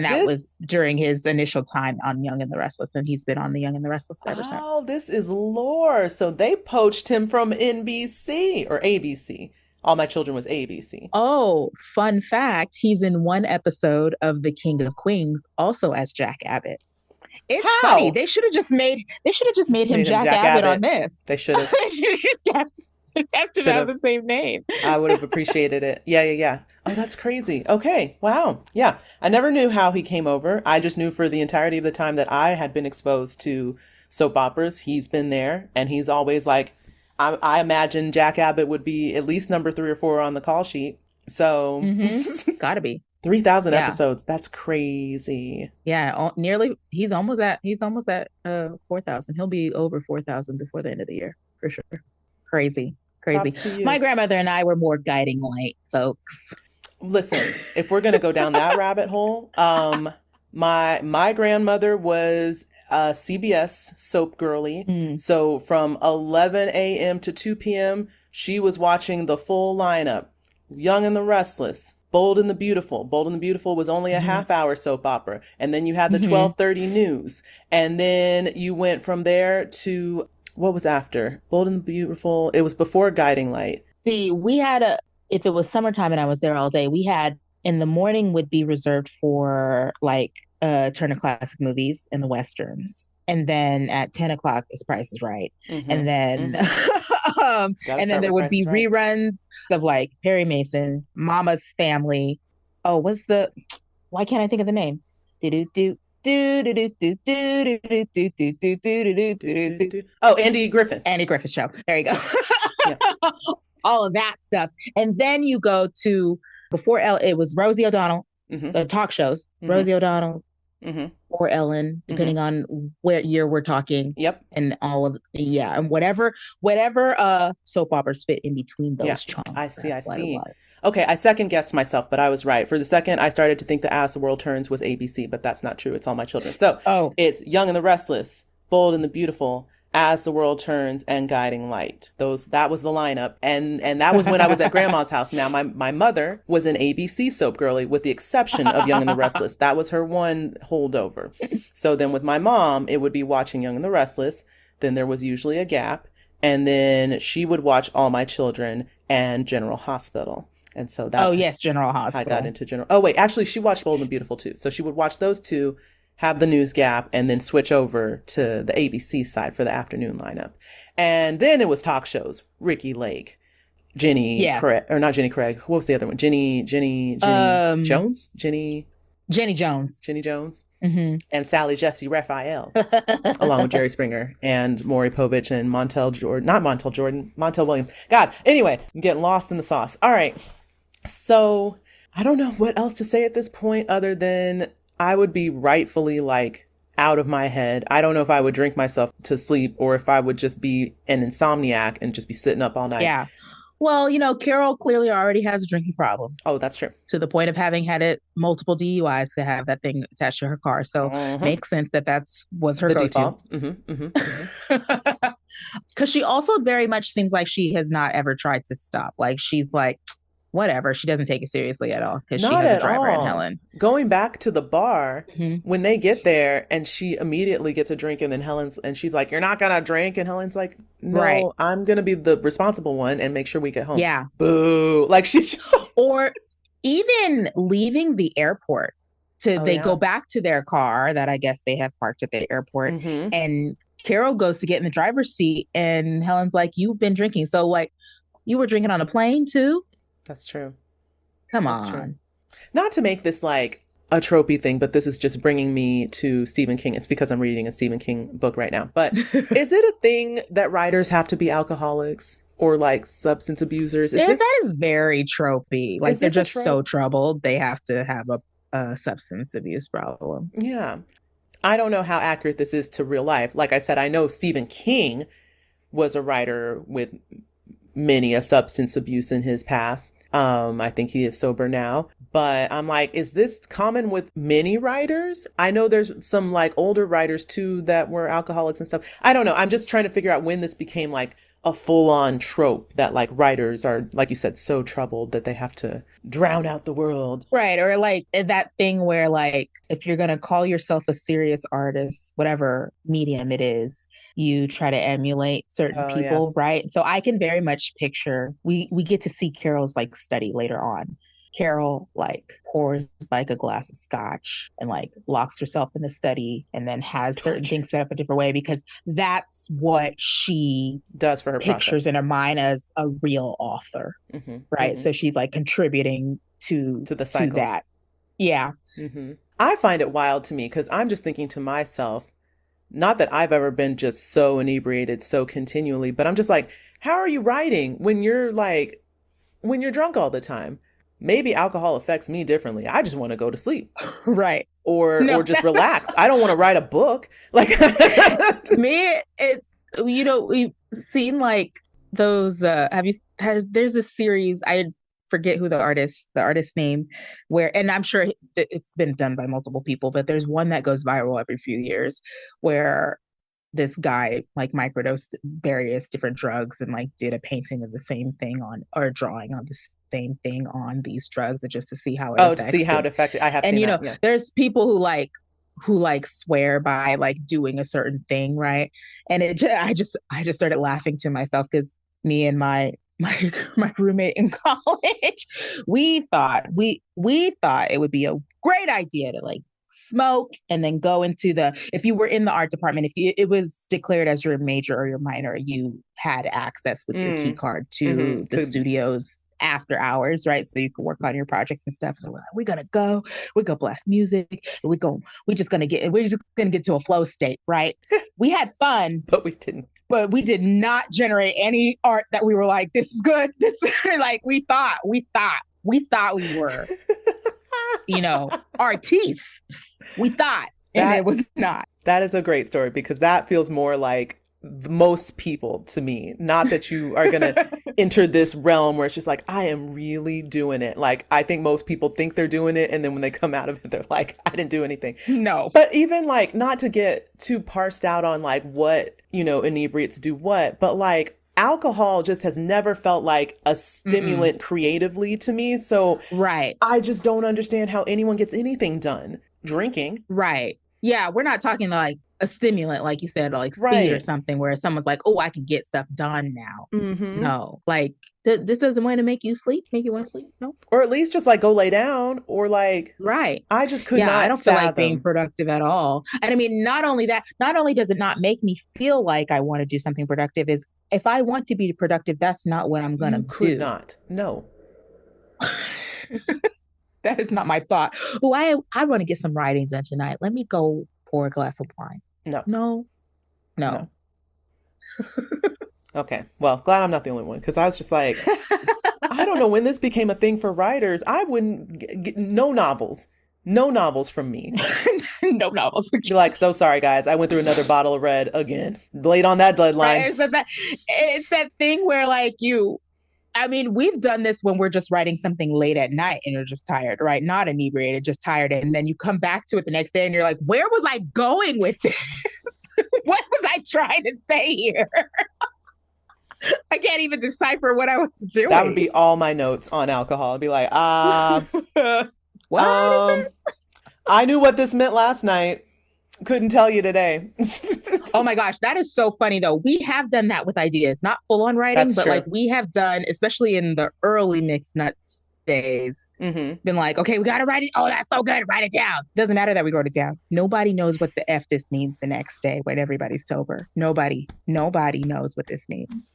that was during his initial time on Young and the Restless, and he's been on The Young and the Restless ever since. Oh, this is lore. So they poached him from NBC or ABC. All My Children was ABC. Oh, fun fact, he's in 1 episode of The King of Queens also as Jack Abbott. It's funny. They should have just made him Jack Abbott on this. They should have. Just kept him have the same name. I would have appreciated it. Yeah. Oh, that's crazy. Okay. Wow. Yeah. I never knew how he came over. I just knew for the entirety of the time that I had been exposed to soap operas, he's been there. And he's always like, I imagine Jack Abbott would be at least number 3 or 4 on the call sheet. So gotta be 3,000 episodes. That's crazy. Yeah. He's almost at 4,000. He'll be over 4,000 before the end of the year for sure. Crazy. My grandmother and I were more guiding light folks. Listen, if we're gonna go down that rabbit hole, my grandmother was a CBS soap girly. So from 11 a.m. to 2 p.m., she was watching the full lineup: Young and the Restless, Bold and the Beautiful. Bold and the Beautiful was only a half-hour soap opera, and then you had the 12:30 news, and then you went from there to. What was after? Bold and the Beautiful. It was before Guiding Light. See, if it was summertime and I was there all day, we had, in the morning would be reserved for like Turner Classic Movies and the Westerns. And then at 10 o'clock is Price is Right. And then and then there would be reruns of like Perry Mason, Mama's Family. Oh, why can't I think of the name? Oh, Andy Griffith. Andy Griffith Show. There you go. All of that stuff. And then you go to, it was Rosie O'Donnell, the talk shows, Rosie O'Donnell or Ellen, depending on what year we're talking. Yep. And all of, and whatever soap operas fit in between those chunks. I see. Okay, I second guessed myself, but I was right. For the second, I started to think that As the World Turns was ABC, but that's not true. It's All My Children. So it's Young and the Restless, Bold and the Beautiful, As the World Turns, and Guiding Light. That was the lineup. And that was when I was at grandma's house. Now, my mother was an ABC soap girly, with the exception of Young and the Restless. That was her one holdover. So then with my mom, it would be watching Young and the Restless. Then there was usually a gap. And then she would watch All My Children and General Hospital. And so Oh, that's yes, General how I got Hospital. into General. Oh, wait, actually, she watched Bold and Beautiful too. So she would watch those two, have the news gap, and then switch over to the ABC side for the afternoon lineup. And then it was talk shows. Ricky Lake, Jenny Yes. Craig, or not Jenny Craig. What was the other one? Jenny Jones? Jenny Jones. Jenny Jones. Mm-hmm. And Sally Jesse Raphael, along with Jerry Springer and Maury Povich and Montel Williams. God, anyway, I'm getting lost in the sauce. All right. So I don't know what else to say at this point other than I would be rightfully like out of my head. I don't know if I would drink myself to sleep or if I would just be an insomniac and just be sitting up all night. Yeah. Well, Carol clearly already has a drinking problem. Oh, that's true. To the point of having had it multiple DUIs to have that thing attached to her car. So makes sense that was her go-to. Default. Because she also very much seems like she has not ever tried to stop. Like she's like, whatever. She doesn't take it seriously at all because she has a driver in Helen. Going back to the bar, when they get there and she immediately gets a drink and then she's like, you're not going to drink. And Helen's like, no, right. I'm going to be the responsible one and make sure we get home. Yeah. Boo. Like she's just. Or even leaving the airport they go back to their car that I guess they have parked at the airport. And Carol goes to get in the driver's seat and Helen's like, you've been drinking. So like you were drinking on a plane too? That's true. Come on. True. Not to make this like a tropey thing, but this is just bringing me to Stephen King. It's because I'm reading a Stephen King book right now. But is it a thing that writers have to be alcoholics or like substance abusers? That is very tropey. Like they're just so troubled. They have to have a substance abuse problem. Yeah. I don't know how accurate this is to real life. Like I said, I know Stephen King was a writer with many a substance abuse in his past. I think he is sober now, but I'm like, is this common with many writers? I know there's some like older writers too that were alcoholics and stuff. I don't know. I'm just trying to figure out when this became like a full-on trope that like writers are, like you said, so troubled that they have to drown out the world. Right. Or like that thing where like, if you're going to call yourself a serious artist, whatever medium it is, you try to emulate certain people. Yeah. Right. So I can very much picture, we get to see Carol's like study later on. Carol like pours like a glass of scotch and like locks herself in the study and then has certain things set up a different way because that's what she does for her pictures process in her mind as a real author. Right. So she's like contributing to the cycle. To that. Yeah. I find it wild to me because I'm just thinking to myself, not that I've ever been just so inebriated so continually, but I'm just like, how are you writing when you're drunk all the time? Maybe alcohol affects me differently. I just want to go to sleep. Right. Or just relax. I don't want to write a book. Like me, it's, we've seen like those, there's a series, I forget who the artist name and I'm sure it's been done by multiple people, but there's one that goes viral every few years where this guy like microdosed various different drugs and like did a painting of the same thing or drawing on the same thing on these drugs and just to see how it affects to see how it affected. I have and seen that, yes. There's people who swear by like doing a certain thing, right? And I just started laughing to myself because me and my roommate in college, we thought it would be a great idea to like smoke and then go into if you were in the art department, it was declared as your major or your minor, you had access with your key card to the studios after hours, right? So you could work on your projects and stuff. So we're gonna go blast music, and we're just gonna get to a flow state, right? We had fun, but we did not generate any art that we were like, this is good. This like we thought we were artists. We thought, and it was not. That is a great story because that feels more like most people to me. Not that you are going to enter this realm where it's just like, I am really doing it. Like, I think most people think they're doing it. And then when they come out of it, they're like, I didn't do anything. No. But even like, not to get too parsed out on like what, inebriates do what, but like alcohol just has never felt like a stimulant creatively to me. So right. I just don't understand how anyone gets anything done drinking. Right. Yeah. We're not talking like a stimulant, like you said, like speed or Right. something, where someone's like, oh, I can get stuff done now. Mm-hmm. No, like this doesn't want to make you sleep, make you want to sleep. No. Or at least just like go lay down, or like, Right. I just could Yeah, I not don't feel like being fathom. productive at all. And I mean, not only that, not only does it not make me feel like I want to do something productive, is if I want to be productive, that's not what I'm You gonna could do. not. No. That is not my thought. Oh, I want to get some writing done tonight. Let me go pour a glass of wine. No. No, No. no. Okay. Well, glad I'm not the only one, because I was just like, I don't know when this became a thing for writers. I wouldn't get no novels. No novels from me. No novels. Be like, so sorry, guys. I went through another bottle of red again. Late on that deadline. Right? It's that thing where like I mean, we've done this when we're just writing something late at night and you're just tired, right? Not inebriated, just tired. And then you come back to it the next day and you're like, where was I going with this? What was I trying to say here? I can't even decipher what I was doing. That would be all my notes on alcohol. I'd be like, what is this? I knew what this meant last night. Couldn't tell you today. Oh my gosh, that is so funny though. We have done that with ideas, not full on writing, That's but true. like we have done, especially in the early mixed nuts days, been like, okay, we got to write it. Oh, that's so good. Write it down. Doesn't matter that we wrote it down. Nobody knows what the F this means the next day when everybody's sober. Nobody knows what this means.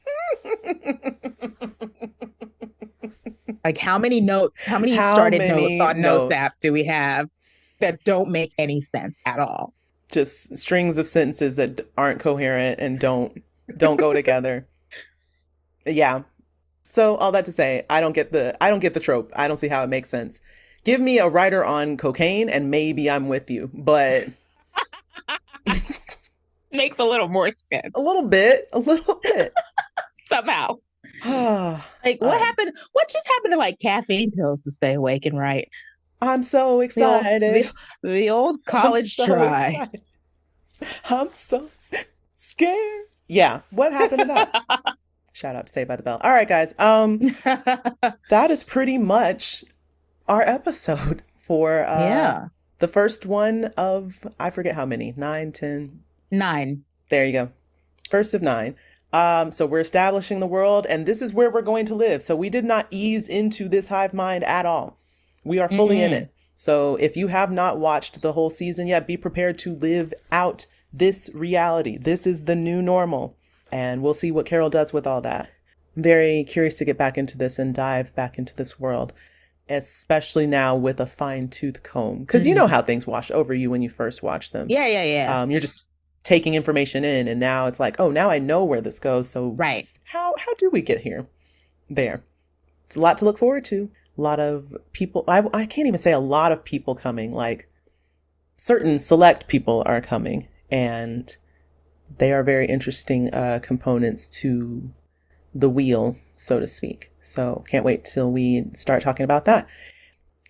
Like how many started notes on Notes app do we have that don't make any sense at all? Just strings of sentences that aren't coherent and don't go together. Yeah. So all that to say, I don't get the trope. I don't see how it makes sense. Give me a writer on cocaine and maybe I'm with you, but makes a little more sense. A little bit. Somehow. Like what happened? What just happened to like caffeine pills to stay awake and write? I'm so excited. The old college try. Excited. I'm so scared. Yeah. What happened to that? Shout out to Saved by the Bell. All right, guys. That is pretty much our episode for the first one of, I forget how many, 9, 10? 9. There you go. First of 9. So we're establishing the world, and this is where we're going to live. So we did not ease into this hive mind at all. We are fully in it. So if you have not watched the whole season yet, be prepared to live out this reality. This is the new normal. And we'll see what Carol does with all that. I'm very curious to get back into this and dive back into this world, especially now with a fine-tooth comb. Because you know how things wash over you when you first watch them. Yeah. You're just taking information in, and now it's like, oh, now I know where this goes. So right. How do we get here? There. It's a lot to look forward to. A lot of people, I can't even say a lot of people coming, like certain select people are coming, and they are very interesting components to the wheel, so to speak. So can't wait till we start talking about that.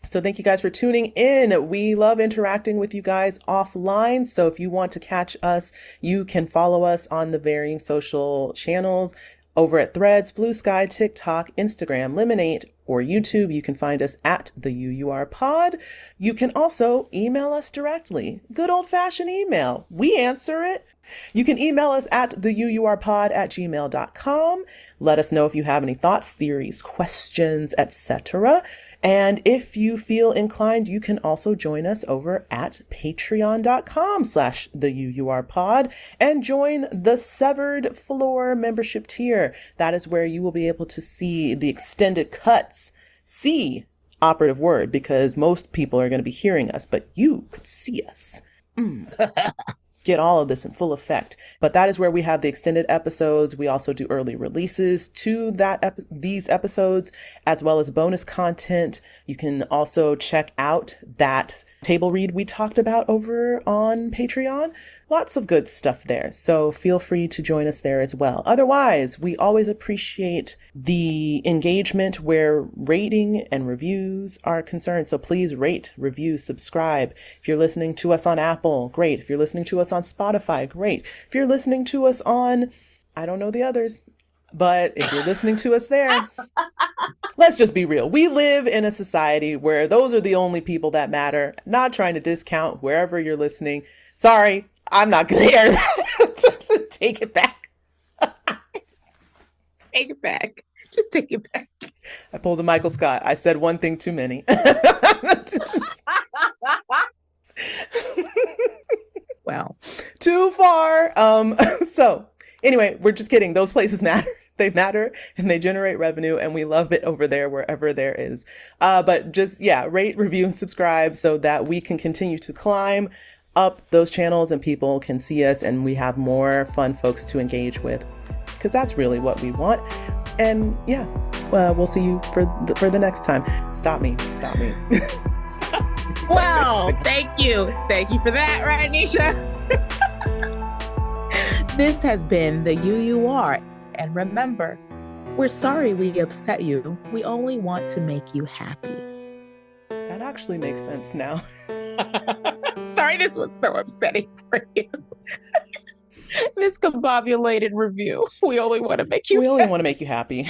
So thank you guys for tuning in. We love interacting with you guys offline. So if you want to catch us, you can follow us on the varying social channels over at Threads, Blue Sky, TikTok, Instagram, Lemonade, or YouTube. You can find us at the UUR Pod. You can also email us directly. Good old-fashioned email. We answer it. You can email us at theuurpod@gmail.com. Let us know if you have any thoughts, theories, questions, etc. And if you feel inclined, you can also join us over at patreon.com/theuurpod and join the Severed Floor membership tier. That is where you will be able to see the extended cuts. See, operative word, because most people are going to be hearing us, but you could see us. Get all of this in full effect. But that is where we have the extended episodes. We also do early releases to these episodes, as well as bonus content. You can also check out that table read we talked about over on Patreon. Lots of good stuff there. So feel free to join us there as well. Otherwise, we always appreciate the engagement where rating and reviews are concerned. So please rate, review, subscribe. If you're listening to us on Apple, great. If you're listening to us on Spotify, great. If you're listening to us on, I don't know the others, but if you're listening to us there, let's just be real. We live in a society where those are the only people that matter. Not trying to discount wherever you're listening. Sorry, I'm not going to air that. Take it back. Take it back. Just take it back. I pulled a Michael Scott. I said one thing too many. Well, too far. So anyway, we're just kidding. Those places matter. They matter and they generate revenue, and we love it over there wherever there is. But just, yeah, rate, review, and subscribe so that we can continue to climb up those channels and people can see us and we have more fun folks to engage with, because that's really what we want. And yeah, we'll see you for the next time. Stop me. Wow, thank you for that, Rodnesha. This has been the You Are. And remember, we're sorry we upset you. We only want to make you happy. That actually makes sense now. Sorry this was so upsetting for you. This combobulated review. We only want to make you happy.